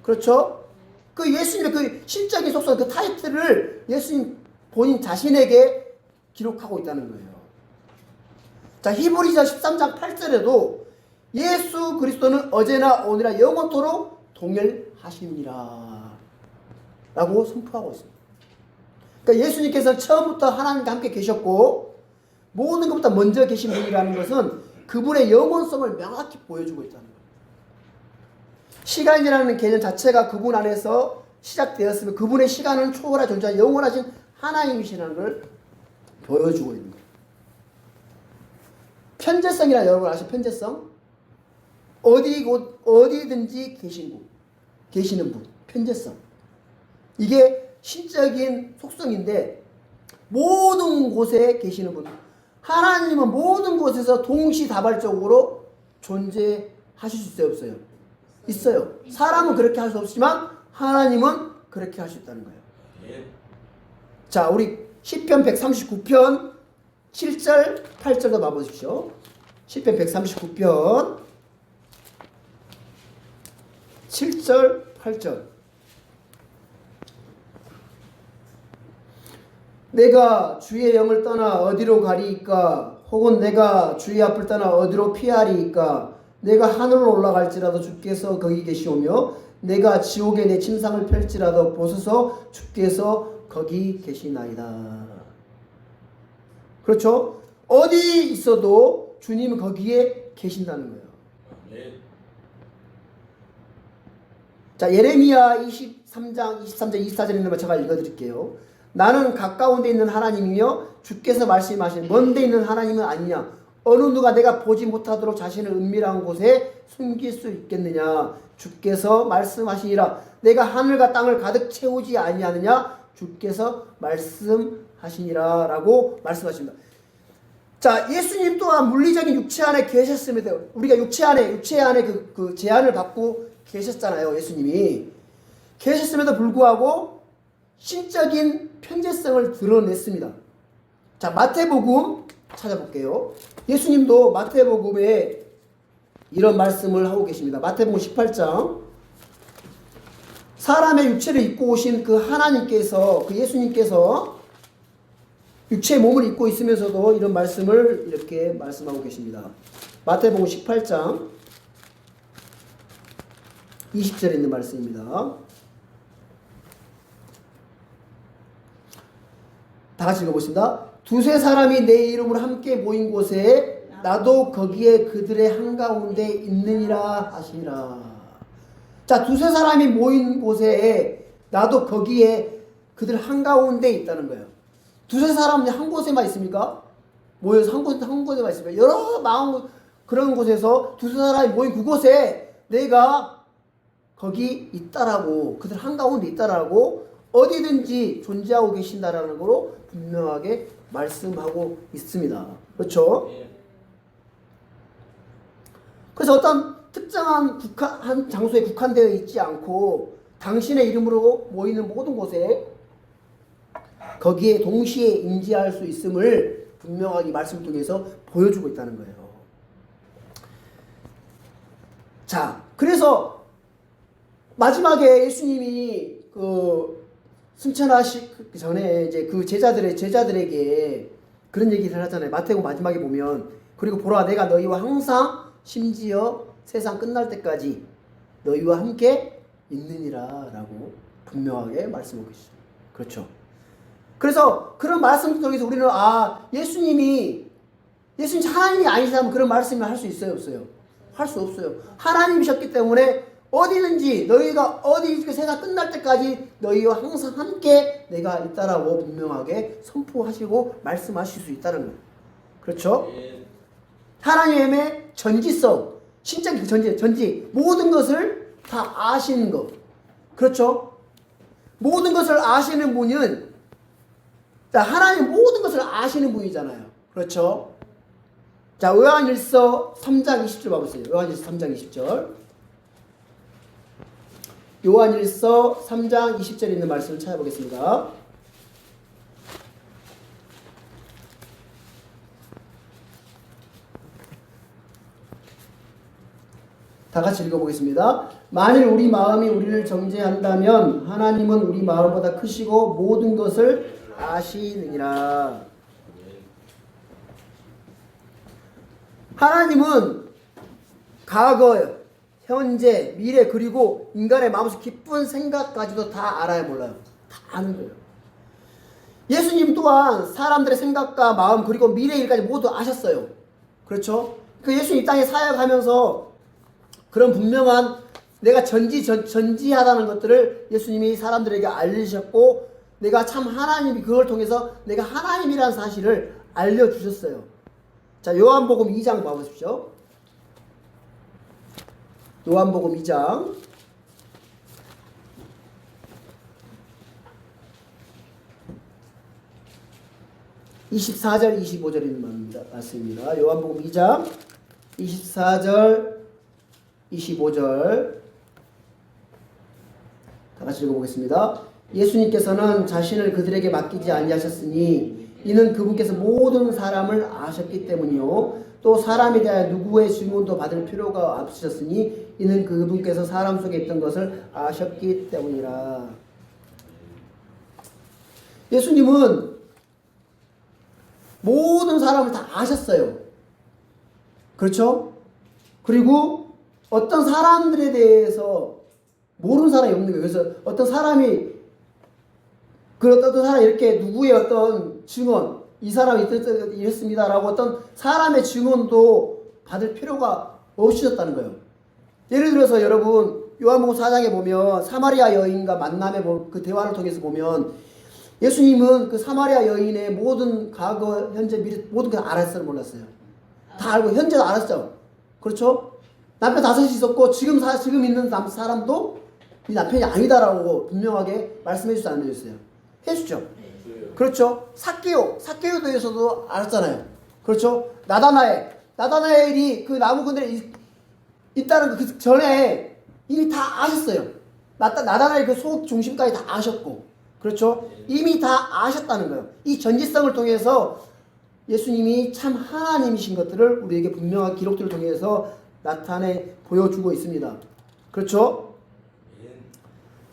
그렇죠? 그 예수님의 그 신적인 속성 그 타이틀을 예수님 본인 자신에게 기록하고 있다는 거예요. 자, 히브리서 13장 8절에도 예수 그리스도는 어제나 오늘이나 영원토록 동일하십니다 라고 선포하고 있습니다. 그러니까 예수님께서 처음부터 하나님과 함께 계셨고 모든 것보다 먼저 계신 분이라는 것은 그분의 영원성을 명확히 보여주고 있다는 거예요. 시간이라는 개념 자체가 그분 안에서 시작되었으면 그분의 시간은 초월한 존재한 영원하신 하나님이시라는 걸 보여주고 있는 거예요. 편재성이라 여러분 아시죠? 편재성? 어디든지 계시는 분. 편재성. 이게 신적인 속성인데 모든 곳에 계시는 분. 하나님은 모든 곳에서 동시다발적으로 존재하실 수 있어요? 없어요? 있어요. 사람은 그렇게 할 수 없지만 하나님은 그렇게 할 수 있다는 거예요. 자, 우리 시편 139편 7절 8절도 봐보십시오. 시편 139편 7절 8절. 내가 주의 영을 떠나 어디로 가리이까? 혹은 내가 주의 앞을 떠나 어디로 피하리이까? 내가 하늘로 올라갈지라도 주께서 거기 계시오며 내가 지옥에 내 침상을 펼지라도 보소서 주께서 거기 계시나이다. 그렇죠? 어디 있어도 주님은 거기에 계신다는 거예요. 자, 예레미야 23장 24절에 있는 거 제가 읽어드릴게요. 나는 가까운 데 있는 하나님이며 주께서 말씀하신 먼 데 있는 하나님은 아니냐. 어느 누가 내가 보지 못하도록 자신을 은밀한 곳에 숨길 수 있겠느냐. 주께서 말씀하시니라. 내가 하늘과 땅을 가득 채우지 아니하느냐. 주께서 말씀하시니라 라고 말씀하십니다. 자, 예수님 또한 물리적인 육체 안에 계셨습니다. 우리가 육체 안에 그 제한을 받고 계셨잖아요. 예수님이 계셨음에도 불구하고 신적인 편재성을 드러냈습니다. 자, 마태복음 찾아볼게요. 예수님도 마태복음에 이런 말씀을 하고 계십니다. 마태복음 18장. 사람의 육체를 입고 오신 그 하나님께서, 그 예수님께서 육체의 몸을 입고 있으면서도 이런 말씀을 이렇게 말씀하고 계십니다. 마태복음 18장 20절에 있는 말씀입니다. 다 같이 읽어보겠습니다. 두세 사람이 내 이름으로 함께 모인 곳에 나도 거기에 그들의 한가운데 있느니라 하시니라. 자, 두세 사람이 모인 곳에 나도 거기에 그들 한가운데 있다는 거예요. 두세 사람이 한 곳에만 있습니까? 모여서 한 곳에만 있습니까? 여러 마음 그런 곳에서 두세 사람이 모인 그곳에 내가 거기 있다라고, 그들 한가운데 있다라고 어디든지 존재하고 계신다라는 거로 분명하게 말씀하고 있습니다. 그렇죠? 그래서 어떤 특정한 한 장소에 국한되어 있지 않고 당신의 이름으로 모이는 모든 곳에 거기에 동시에 임재할 수 있음을 분명하게 말씀 통해서 보여주고 있다는 거예요. 자, 그래서 마지막에 예수님이 승천하시기 전에 이제 그 제자들에게 그런 얘기를 하잖아요. 마태복음 마지막에 보면 그리고 보라 내가 너희와 항상 심지어 세상 끝날 때까지 너희와 함께 있느니라 라고 분명하게 말씀하고 계시죠. 그렇죠. 그래서 그런 말씀 통해서 우리는 예수님이 하나님이 아니시다면 그런 말씀을 할 수 있어요, 없어요? 할 수 없어요. 하나님이셨기 때문에 어디든지 너희가 어디 세상 끝날 때까지 너희와 항상 함께 내가 있다라고 분명하게 선포하시고 말씀하실 수 있다는 거예요. 그렇죠? 하나님의 전지성, 신적 전지 모든 것을 다 아시는 것. 그렇죠? 모든 것을 아시는 분은 자, 하나님 모든 것을 아시는 분이잖아요. 그렇죠? 자, 요한일서 3장 20절 봐보세요. 요한일서 3장 20절. 요한일서 3장 20절에 있는 말씀을 찾아보겠습니다. 다 같이 읽어보겠습니다. 만일 우리 마음이 우리를 정죄한다면 하나님은 우리 마음보다 크시고 모든 것을 아시느니라. 하나님은 과거, 현재, 미래 그리고 인간의 마음속 깊은 생각까지도 다 알아요, 몰라요? 다 아는 거예요. 예수님 또한 사람들의 생각과 마음 그리고 미래 일까지 모두 아셨어요. 그렇죠? 그 예수님 이 땅에 사역하면서 그런 분명한 내가 전지하다는 것들을 예수님이 사람들에게 알리셨고 내가 참 하나님이 그걸 통해서 내가 하나님이라는 사실을 알려주셨어요. 자, 요한복음 2장 봐보십시오. 요한복음 2장 24절 25절 있는 말씀입니다. 요한복음 2장 24절 25절 다 같이 읽어보겠습니다. 예수님께서는 자신을 그들에게 맡기지 아니하셨으니 이는 그분께서 모든 사람을 아셨기 때문이요 또 사람에 대하여 누구의 증언도 받을 필요가 없으셨으니 이는 그분께서 사람 속에 있던 것을 아셨기 때문이라. 예수님은 모든 사람을 다 아셨어요. 그렇죠? 그리고 어떤 사람들에 대해서 모르는 사람이 없는 거예요. 그래서 어떤 사람이 이렇게 누구의 어떤 증언, 이 사람이 이랬습니다라고 어떤 사람의 증언도 받을 필요가 없으셨다는 거예요. 예를 들어서 여러분 요한복음 4장에 보면 사마리아 여인과 만남의 그 대화를 통해서 보면 예수님은 그 사마리아 여인의 모든 과거, 현재, 미래 모든 걸 알았어요, 몰랐어요? 다 알고 현재도 알았죠. 그렇죠? 남편 5이 있었고 지금 있는 사람도 이 남편이 아니다라고 분명하게 말씀해 주지 않으셨어요. 해주죠. 그렇죠? 삭개오에 대해서도 알았잖아요. 그렇죠? 나다나엘이 그 나무 그늘에 있다는 그 전에 이미 다 아셨어요. 나다나엘 그 속 중심까지 다 아셨고, 그렇죠? 이미 다 아셨다는 거예요. 이 전지성을 통해서 예수님이 참 하나님이신 것들을 우리에게 분명한 기록들을 통해서 나타내 보여주고 있습니다. 그렇죠?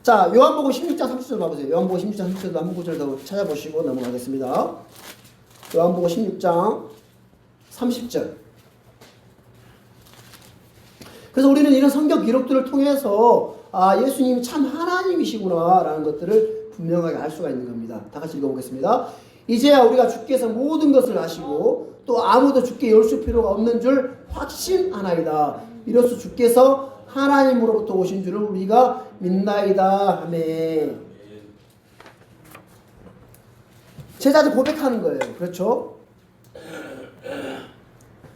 자, 요한복음 16장 30절 봐보세요. 요한복음 16장 30절도 한 구절 더 찾아보시고 넘어가겠습니다. 요한복음 16장 30절. 그래서 우리는 이런 성경 기록들을 통해서 예수님이 참 하나님이시구나 라는 것들을 분명하게 알 수가 있는 겁니다. 다 같이 읽어보겠습니다. 이제야 우리가 주께서 모든 것을 아시고 또 아무도 주께 열줄 필요가 없는 줄 확신하나이다. 이로써 주께서 하나님으로부터 오신 줄을 우리가 믿나이다 하매. 제자들 고백하는 거예요. 그렇죠?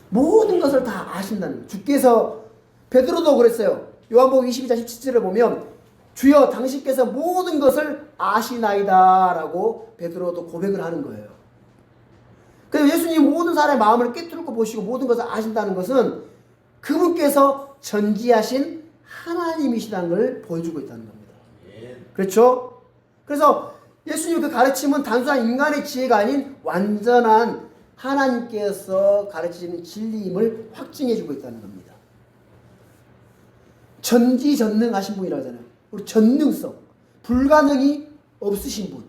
모든 것을 다 아신다는 거예요. 주께서 베드로도 그랬어요. 요한복음 22장 17절을 보면 주여 당신께서 모든 것을 아시나이다 라고 베드로도 고백을 하는 거예요. 그래서 예수님 모든 사람의 마음을 꿰뚫고 보시고 모든 것을 아신다는 것은 그분께서 전지하신 하나님이시라는 걸 보여주고 있다는 겁니다. 그렇죠? 그래서 예수님 그 가르침은 단순한 인간의 지혜가 아닌 완전한 하나님께서 가르치는 진리임을 확증해주고 있다는 겁니다. 전지전능하신 분이라고 하잖아요. 우리 전능성, 불가능이 없으신 분.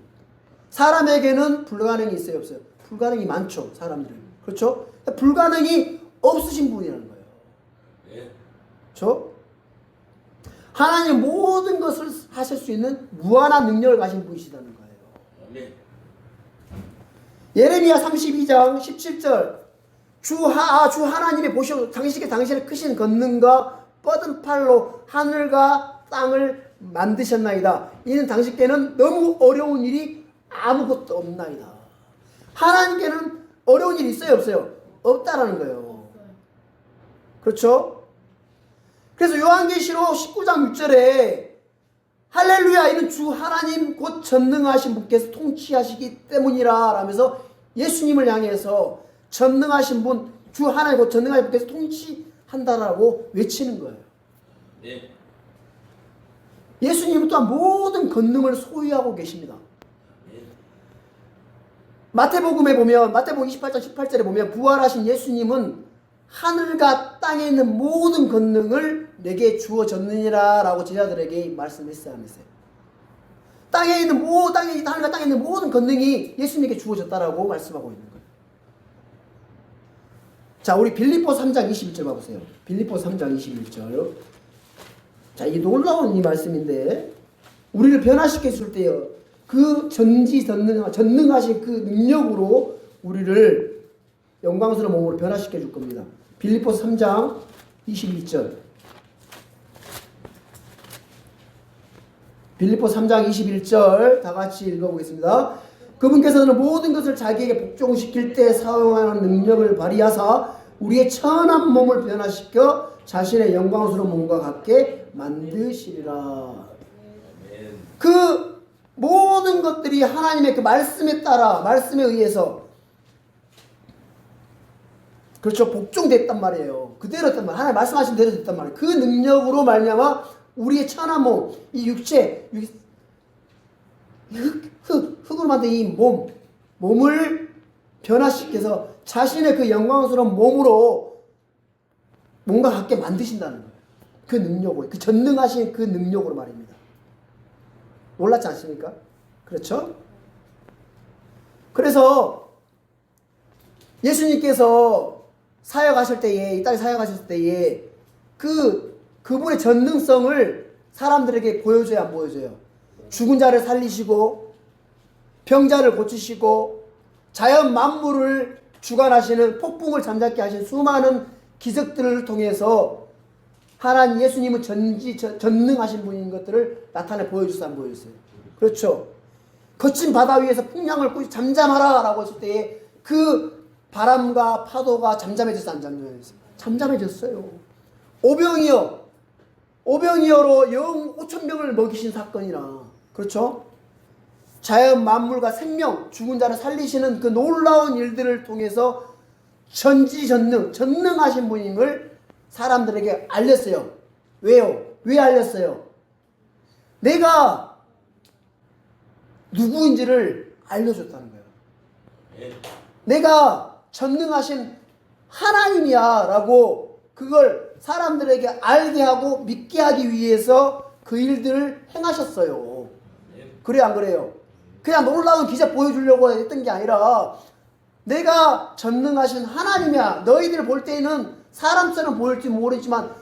사람에게는 불가능이 있어요, 없어요? 불가능이 많죠, 사람들은. 그렇죠? 불가능이 없으신 분이라는 거예요. 그렇죠? 하나님 모든 것을 하실 수 있는 무한한 능력을 가진 분이시다는 거예요. 예레미야 32장 17절 주 하나님이 보시고 당신의 크신 권능과 뻗은 팔로 하늘과 땅을 만드셨나이다. 이는 당신께는 너무 어려운 일이 아무것도 없나이다. 하나님께는 어려운 일이 있어요, 없어요? 없다라는 거예요. 그렇죠? 그래서 요한계시록 19장 6절에 할렐루야, 이는 주 하나님 곧 전능하신 분께서 통치하시기 때문이라 라면서 예수님을 향해서 전능하신 분, 주 하나님 곧 전능하신 분께서 통치한다라고 외치는 거예요. 네. 예수님은 또한 모든 권능을 소유하고 계십니다. 마태복음에 보면, 마태복음 28장 18절에 보면 부활하신 예수님은 하늘과 땅에 있는 모든 권능을 내게 주어졌느니라 라고 제자들에게 말씀했어요, 안 했어요? 하늘과 땅에 있는 모든 권능이 예수님에게 주어졌다라고 말씀하고 있는 거예요. 자, 우리 빌립보 3장 21절 봐보세요. 빌립보 3장 21절. 자, 이 놀라운 이 말씀인데, 우리를 변화시켜 줄 때요, 그 전능하신 그 능력으로 우리를 영광스러운 몸으로 변화시켜 줄 겁니다. 빌립보 3장 21절. 빌립보 3장 21절 다 같이 읽어보겠습니다. 그분께서는 모든 것을 자기에게 복종시킬 때 사용하는 능력을 발휘하사 우리의 천한 몸을 변화시켜 자신의 영광스러운 몸과 같게 만드시리라. 그 모든 것들이 하나님의 그 말씀에 따라, 말씀에 의해서, 그렇죠, 복종됐단 말이에요. 그대로 했단 말이에요. 하나님 말씀하신 대로 됐단 말이에요. 그 능력으로 말미암아 우리의 천한 몸, 이 육체, 흙으로 만든 이 몸을 변화시켜서 자신의 그 영광스러운 몸으로 몸과 같게 만드신다는 거예요. 그 능력으로, 그 전능하신 그 능력으로 말입니다. 놀랍지 않습니까? 그렇죠? 그래서 예수님께서 사역하실 때에, 이 땅에 사역하실 때에 그분의 전능성을 사람들에게 보여줘야 안 보여줘요? 죽은 자를 살리시고 병자를 고치시고 자연 만물을 주관하시는, 폭풍을 잠잠케 하신 수많은 기적들을 통해서 하나님 예수님은 전능하신 분인 것들을 나타내 보여주세요, 안 보여주세요? 그렇죠. 거친 바다 위에서 풍랑을 꾸짖 잠잠하라 라고 했을 때에 그 바람과 파도가 잠잠해졌어요, 안 잠잠해졌어요? 잠잠해졌어요. 오병이어로 영 5,000명을 먹이신 사건이라, 그렇죠? 자연 만물과 생명, 죽은 자를 살리시는 그 놀라운 일들을 통해서 전능하신 분임을 사람들에게 알렸어요. 왜요? 왜 알렸어요? 내가 누구인지를 알려줬다는 거예요. 내가 전능하신 하나님이야 라고 그걸 사람들에게 알게 하고 믿게 하기 위해서 그 일들을 행하셨어요. 그래요, 안 그래요? 그냥 놀라운 기적 보여주려고 했던 게 아니라 내가 전능하신 하나님이야. 너희들 볼 때는 사람처럼 보일지 모르지만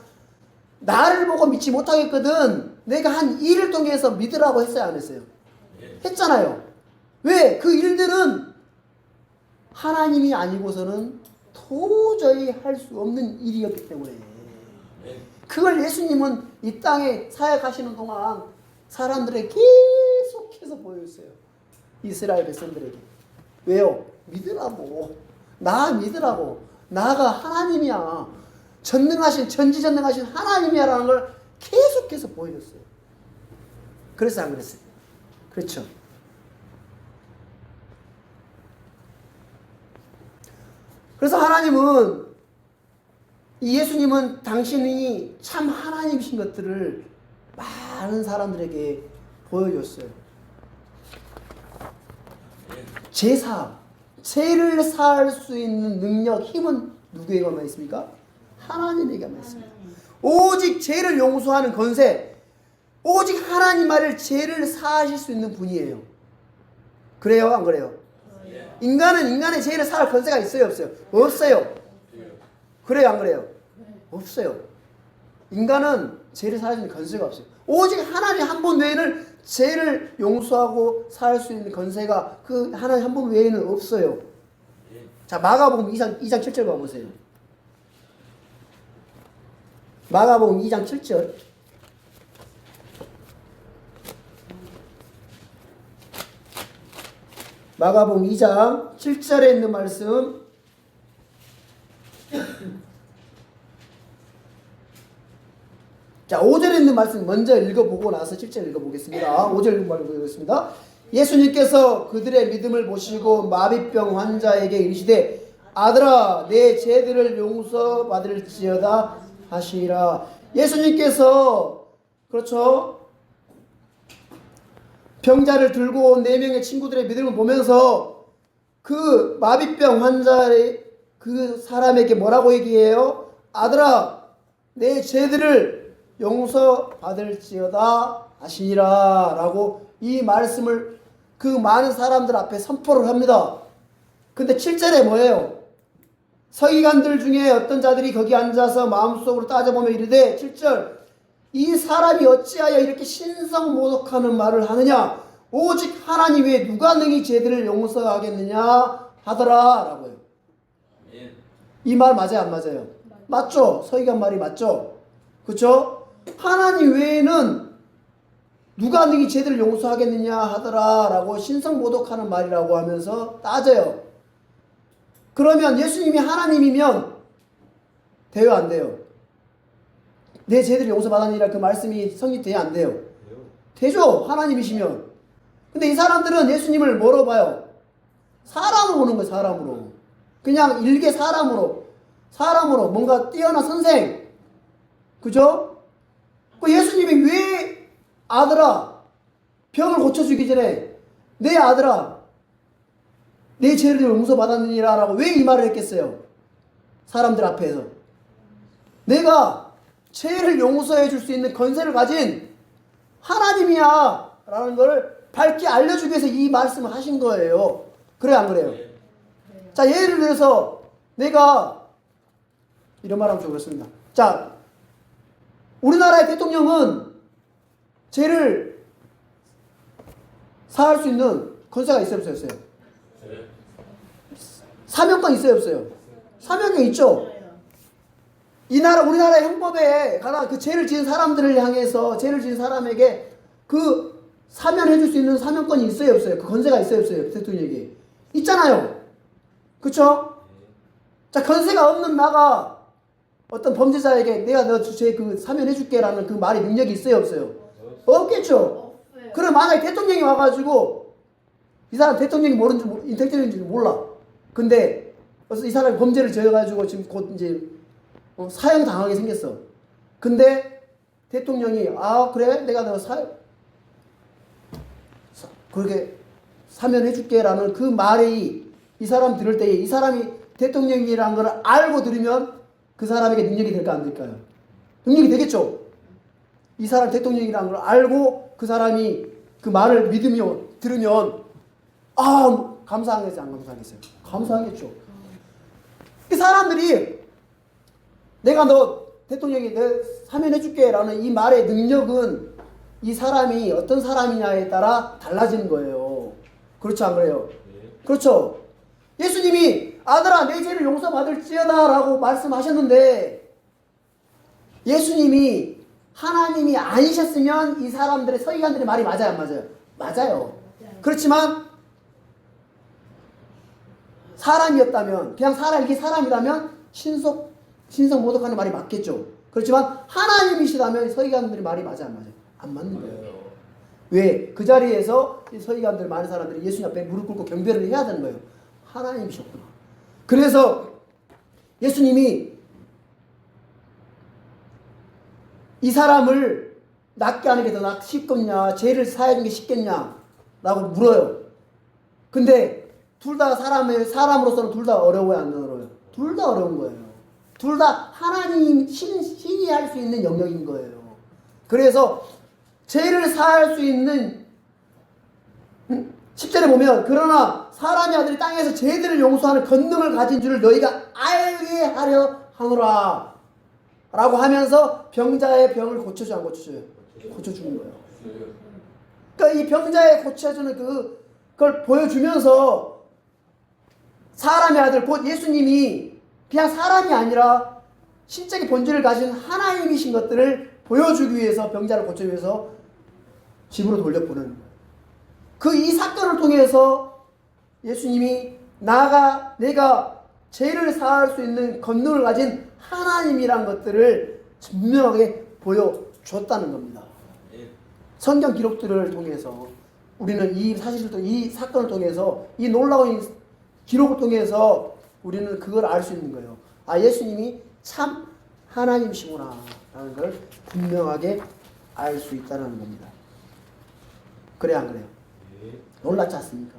나를 보고 믿지 못하겠거든. 내가 한 일을 통해서 믿으라고 했어요, 안 했어요? 했잖아요. 왜? 그 일들은 하나님이 아니고서는 도저히 할 수 없는 일이었기 때문에. 그걸 예수님은 이 땅에 사역하시는 동안 사람들에게 계속해서 보여줬어요. 이스라엘 백성들에게. 왜요? 믿으라고. 나 믿으라고. 나가 하나님이야. 전지전능하신 하나님이야라는 걸 계속해서 보여줬어요. 그래서 안 그랬어요? 그렇죠. 그래서 하나님은, 이 예수님은 당신이 참 하나님이신 것들을 많은 사람들에게 보여줬어요. 죄를 사할 수 있는 능력, 힘은 누구에게만 있습니까? 하나님에게만 있습니다. 오직 죄를 용서하는 권세, 오직 하나님만을 죄를 사하실 수 있는 분이에요. 그래요, 안 그래요? 인간은 인간의 죄를 사할 권세가 있어요, 없어요? 없어요. 그래요, 안 그래요? 없어요. 인간은 죄를 사할 수 있는 권세가 없어요. 오직 하나님 한 분 외에는 죄를 용서하고 살 수 있는 권세가 그 하나님 한 분 외에는 없어요. 자, 마가복음 2장 7절 봐보세요. 마가복음 2장 7절. 마가복음 2장 7절에 있는 말씀. 자, 5절에 있는 말씀 먼저 읽어보고 나서 7절 읽어보겠습니다. 5절 읽어보겠습니다. 예수님께서 그들의 믿음을 보시고 마비병 환자에게 이르시되 아들아 내 죄들을 용서받을지어다 하시니라. 예수님께서 그렇죠, 병자를 들고 온 4명의 친구들의 믿음을 보면서 그 마비병 환자의 그 사람에게 뭐라고 얘기해요? 아들아 내 죄들을 용서받을지어다 하시니라 라고 이 말씀을 그 많은 사람들 앞에 선포를 합니다. 근데 7절에 뭐예요? 서기관들 중에 어떤 자들이 거기 앉아서 마음속으로 따져보며 이르되 7절 이 사람이 어찌하여 이렇게 신성모독하는 말을 하느냐 오직 하나님 외에 누가 능히 죄들을 용서하겠느냐 하더라 라고요. 이 말 맞아요 안 맞아요? 맞죠? 서기관 말이 맞죠? 그렇죠? 하나님 외에는 누가 능히 죄들을 용서하겠느냐 하더라 라고 신성모독하는 말이라고 하면서 따져요. 그러면 예수님이 하나님이면 돼요 안 돼요? 내 죄들을 용서받으니라 그 말씀이 성립돼야 안 돼요? 되죠. 하나님이시면. 근데 이 사람들은 예수님을 뭐로 봐요? 사람으로 보는 거예요. 사람으로. 그냥 일개 사람으로 뭔가 뛰어난 선생. 그죠? 그 예수님이 왜 아들아 병을 고쳐주기 전에 내 아들아 내 죄를 용서받았느니라 라고 왜 이 말을 했겠어요? 사람들 앞에서 내가 죄를 용서해 줄 수 있는 권세를 가진 하나님이야 라는 걸 밝게 알려주기 위해서 이 말씀을 하신 거예요. 그래요 안 그래요? 자, 예를 들어서 내가 이런 말하면 좀 그렇습니다. 자, 우리나라의 대통령은 죄를 사할 수 있는 권세가 있어요 없어요? 사명권 있어요 없어요? 사명권 있죠. 우리나라의 형법에 가나 그 죄를 지은 사람들을 향해서 죄를 지은 사람에게 그 사면해 줄 수 있는 사명권이 있어요 없어요? 그 권세가 있어요 없어요? 대통령에게 있잖아요. 그쵸? 자, 권세가 없는 나가 어떤 범죄자에게 내가 너 죄 그 사면해 줄게 라는 그 말이 능력이 있어요 없어요? 없겠죠. 그럼 만약에 대통령이 와가지고 이 사람 대통령이 모르는지 대통령인지 몰라. 근데 이 사람이 범죄를 저어가지고 지금 곧 이제 사형 당하게 생겼어. 근데 대통령이 그래 내가 너 그렇게 사면해 줄게 라는 그 말이 이 사람 들을 때에 이 사람이 대통령이라는 걸 알고 들으면 그 사람에게 능력이 될까 안 될까요? 능력이 되겠죠. 이 사람 대통령이라는 걸 알고 그 사람이 그 말을 믿으며 들으면 감사하겠어요 안 감사하겠어요? 감사하겠죠. 이 사람들이 내가 너 대통령이 내 사면해 줄게 라는 이 말의 능력은 이 사람이 어떤 사람이냐에 따라 달라지는 거예요. 그렇죠 안 그래요? 그렇죠. 예수님이 아들아 내 죄를 용서받을지어다 라고 말씀하셨는데 예수님이 하나님이 아니셨으면 이 사람들의 서기관들의 말이 맞아요 안 맞아요? 맞아요. 그렇지만 사람이었다면 그냥 이게 사람이라면 신성모독하는 말이 맞겠죠. 그렇지만 하나님이시라면 서기관들의 말이 맞아요 안 맞아요? 안 맞는 거예요. 왜? 그 자리에서 서기관들 많은 사람들이 예수님 앞에 무릎 꿇고 경배를 해야 되는 거예요. 하나님이셨구나. 그래서 예수님이 이 사람을 낫게 하는 게 더 쉽겠냐 죄를 사해주는 게 쉽겠냐 라고 물어요. 근데 둘 다 사람으로서는 둘 다 어려워요 안 어려워요? 둘 다 어려운 거예요. 둘 다 하나님 신이 할 수 있는 영역인 거예요. 그래서 죄를 사할 수 있는 10절에 보면 그러나 사람의 아들이 땅에서 죄들을 용서하는 권능을 가진 줄을 너희가 알게 하려 하노라 라고 하면서 병자의 병을 고쳐줘 안 고쳐줘요? 고쳐주는 거예요. 그러니까 이 병자의 고쳐주는 그걸 보여주면서 사람의 아들 곧 예수님이 그냥 사람이 아니라 신적인 본질을 가진 하나님이신 것들을 보여주기 위해서 병자를 고치기 위해서 집으로 돌려보내는 거예요. 그 이 사건을 통해서 예수님이 내가 죄를 사할 수 있는 권능을 가진 하나님이란 것들을 분명하게 보여줬다는 겁니다. 성경 기록들을 통해서 우리는 이 사실을 이 사건을 통해서 이 놀라운 기록을 통해서 우리는 그걸 알 수 있는 거예요. 아, 예수님이 참 하나님이시구나 라는 걸 분명하게 알 수 있다는 겁니다. 그래 안 그래요? 놀랍지 않습니까?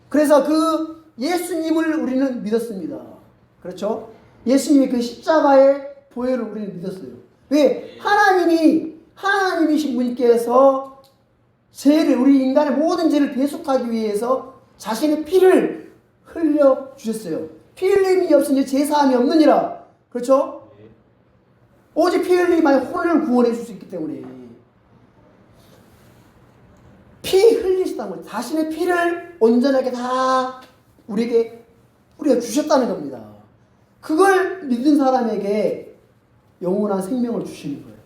그래서 그 예수님을 우리는 믿었습니다. 그렇죠? 예수님이 그 십자가의 보혈을 우리는 믿었어요. 왜? 하나님이신 분께서 죄를, 우리 인간의 모든 죄를 대속하기 위해서 자신의 피를 흘려 주셨어요. 피 흘림이 없으니 제사함이 없느니라. 그렇죠? 오직 피 흘림만이 혼을 구원해 줄 수 있기 때문에 피 흘리시다는 거예요. 자신의 피를 온전하게 다 우리가 주셨다는 겁니다. 그걸 믿은 사람에게 영원한 생명을 주시는 거예요.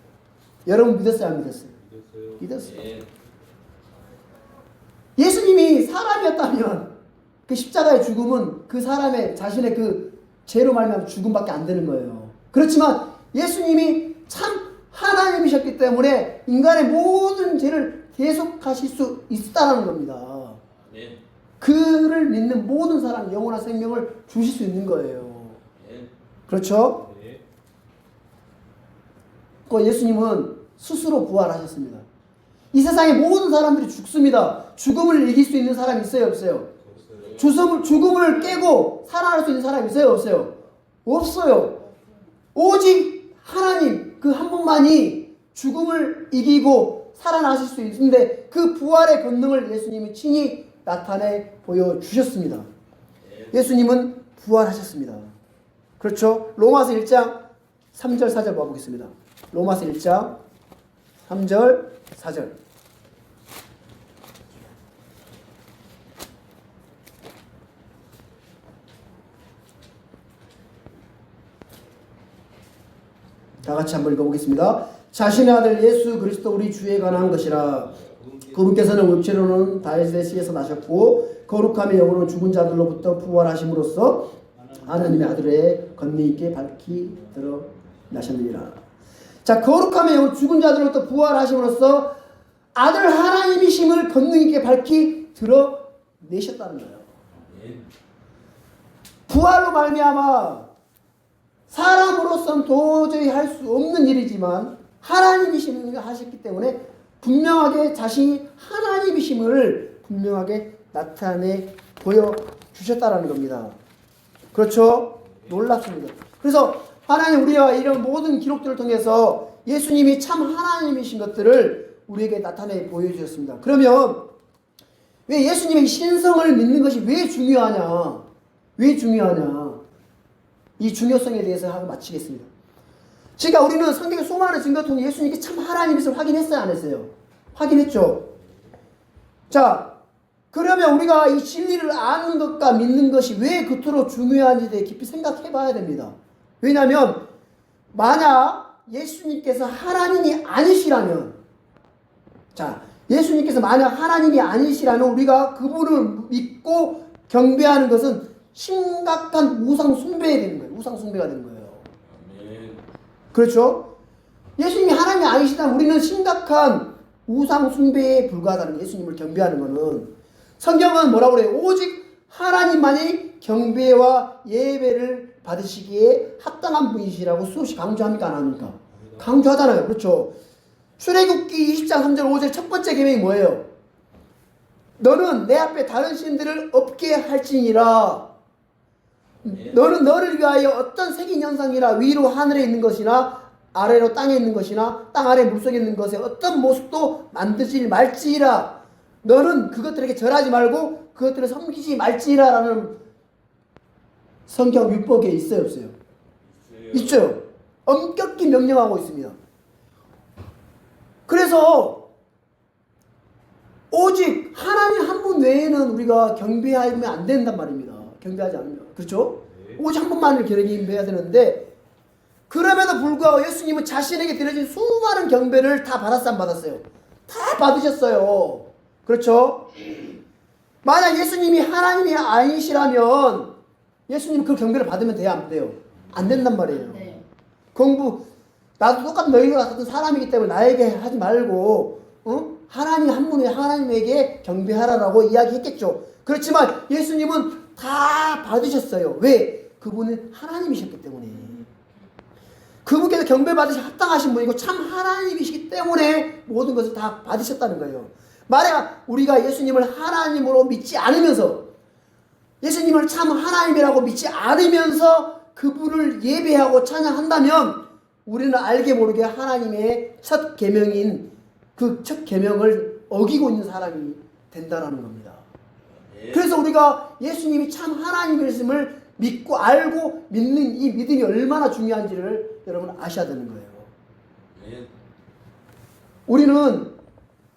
여러분 믿었어요? 안 믿었어요? 믿었어요. 예수님이 사람이었다면 그 십자가의 죽음은 그 사람의 자신의 그 죄로 말미암아 죽음밖에 안 되는 거예요. 그렇지만 예수님이 참 하나님이셨기 때문에 인간의 모든 죄를 대속하실 수 있다는 겁니다. 그를 믿는 모든 사람 영원한 생명을 주실 수 있는 거예요. 그렇죠? 그 예수님은 스스로 부활하셨습니다. 이 세상의 모든 사람들이 죽습니다. 죽음을 이길 수 있는 사람이 있어요? 없어요? 죽음을 깨고 살아날 수 있는 사람이 있어요? 없어요? 없어요. 오직 하나님 그 한 분만이 죽음을 이기고 살아나실 수 있는데 그 부활의 권능을 예수님이 친히 나타내 보여주셨습니다. 예수님은 부활하셨습니다. 그렇죠? 로마서 1장 3절 4절 봐보겠습니다. 로마서 1장 3절 4절 다 같이 한번 읽어보겠습니다. 자신의 아들 예수 그리스도 우리 주에 관한 것이라. 그분께서는 육체로는 다윗의 씨에서 나셨고 거룩함의 영으로는 죽은 자들로부터 부활하심으로써 하나님의 아들의 권능 있게 밝히 드러나셨느니라. 자, 거룩함의 영으로 죽은 자들로부터 부활하심으로써 아들 하나님이심을 권능 있게 밝히 드러내셨다는 거예요. 부활로 말미암아 사람으로서는 도저히 할 수 없는 일이지만 하나님이심을 하셨기 때문에 분명하게 자신이 하나님이심을 분명하게 나타내 보여주셨다는 겁니다. 그렇죠? 놀랍습니다. 그래서 하나님 우리와 이런 모든 기록들을 통해서 예수님이 참 하나님이신 것들을 우리에게 나타내 보여주셨습니다. 그러면 왜 예수님의 신성을 믿는 것이 왜 중요하냐? 왜 중요하냐? 이 중요성에 대해서 하고 마치겠습니다. 그러니까 우리는 성경의 수많은 증거 통해 예수님께 참 하나님이심을 확인했어요? 안 했어요? 확인했죠. 자, 그러면 우리가 이 진리를 아는 것과 믿는 것이 왜 그토록 중요한지에 대해 깊이 생각해 봐야 됩니다. 왜냐하면 만약 예수님께서 하나님이 아니시라면, 자, 예수님께서 만약 하나님이 아니시라면 우리가 그분을 믿고 경배하는 것은 심각한 우상 숭배가 되는 거예요. 우상 숭배가 되는 거예요. 그렇죠? 예수님이 하나님이 아니시다면 우리는 심각한 우상 숭배에 불과하다는 거예요. 예수님을 경배하는 것은. 성경은 뭐라고 그래요? 오직 하나님만이 경배와 예배를 받으시기에 합당한 분이시라고 수없이 강조합니까? 안 합니까? 강조하잖아요. 그렇죠? 출애굽기 20장 3절 5절 첫 번째 계명이 뭐예요? 너는 내 앞에 다른 신들을 없게 할지니라. 너는 너를 위하여 어떤 색인 형상이나 위로 하늘에 있는 것이나 아래로 땅에 있는 것이나 땅 아래 물속에 있는 것에 어떤 모습도 만들지 말지라. 너는 그것들에게 절하지 말고 그것들을 섬기지 말지라 라는 성경 율법에 있어요? 없어요? 있죠. 엄격히 명령하고 있습니다. 그래서 오직 하나님 한 분 외에는 우리가 경배하면 안 된단 말입니다. 경배하지 않으면. 그렇죠? 오직 한 번만을 경배해야 되는데 그럼에도 불구하고 예수님은 자신에게 드려진 수많은 경배를 다 받았어요, 안 받았어요? 다 받으셨어요. 그렇죠? 만약 예수님이 하나님이 아니시라면 예수님 그 경배를 받으면 돼요, 안 돼요? 안 된단 말이에요. 네. 나도 똑같은 너희가 같은 사람이기 때문에 나에게 하지 말고 하나님 한 분의 하나님에게 경배하라라고 이야기했겠죠. 그렇지만 예수님은 다 받으셨어요. 왜? 그분은 하나님이셨기 때문에. 그분께서 경배받으시 합당하신 분이고 참 하나님이시기 때문에 모든 것을 다 받으셨다는 거예요. 만약 우리가 예수님을 하나님으로 믿지 않으면서 예수님을 참 하나님이라고 믿지 않으면서 그분을 예배하고 찬양한다면 우리는 알게 모르게 하나님의 첫 계명인 그 첫 계명을 어기고 있는 사람이 된다는 겁니다. 그래서 우리가 예수님이 참 하나님이심을 믿고 알고 믿는 이 믿음이 얼마나 중요한지를 여러분 아셔야 되는 거예요.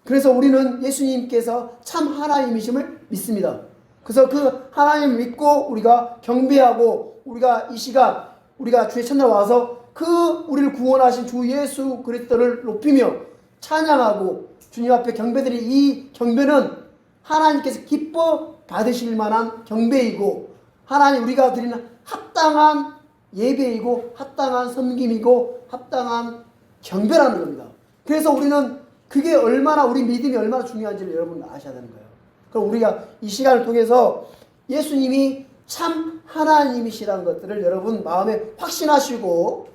그래서 우리는 예수님께서 참 하나님이심을 믿습니다. 그래서 그 하나님을 믿고 우리가 경배하고 우리가 이 시간 우리가 주의 첫날 와서 그 우리를 구원하신 주 예수 그리스도를 높이며 찬양하고 주님 앞에 경배드린 이 경배는 하나님께서 기뻐 받으실 만한 경배이고 하나님 우리가 드리는 합당한 예배이고 합당한 섬김이고 합당한 경배라는 겁니다. 그래서 우리는 그게 얼마나 우리 믿음이 얼마나 중요한지를 여러분 아셔야 되는 거예요. 그럼 우리가 이 시간을 통해서 예수님이 참 하나님이시라는 것들을 여러분 마음에 확신하시고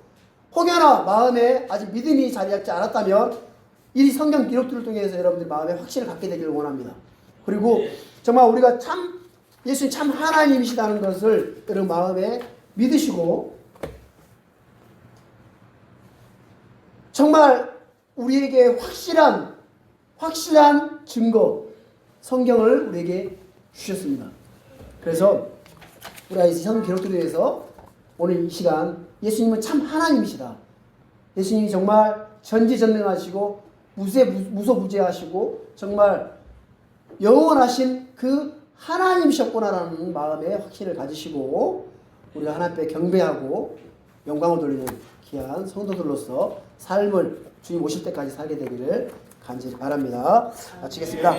혹여나 마음에 아직 믿음이 자리 잡지 않았다면 이 성경 기록들을 통해서 여러분들 마음에 확신을 갖게 되기를 원합니다. 그리고 정말 우리가 참 예수님 참 하나님이시다는 것을 여러분 마음에 믿으시고 정말 우리에게 확실한 증거 성경을 우리에게 주셨습니다. 그래서 우리가 이 성경 기록들에 대해서 오늘 이 시간 예수님은 참 하나님이시다. 예수님이 정말 전지전능하시고 무소부재하시고 정말 영원하신 그 하나님이셨구나라는 마음의 확신을 가지시고 우리가 하나님 앞에 경배하고 영광을 돌리는 귀한 성도들로서 삶을 주님 오실 때까지 살게 되기를 간절히 바랍니다. 마치겠습니다.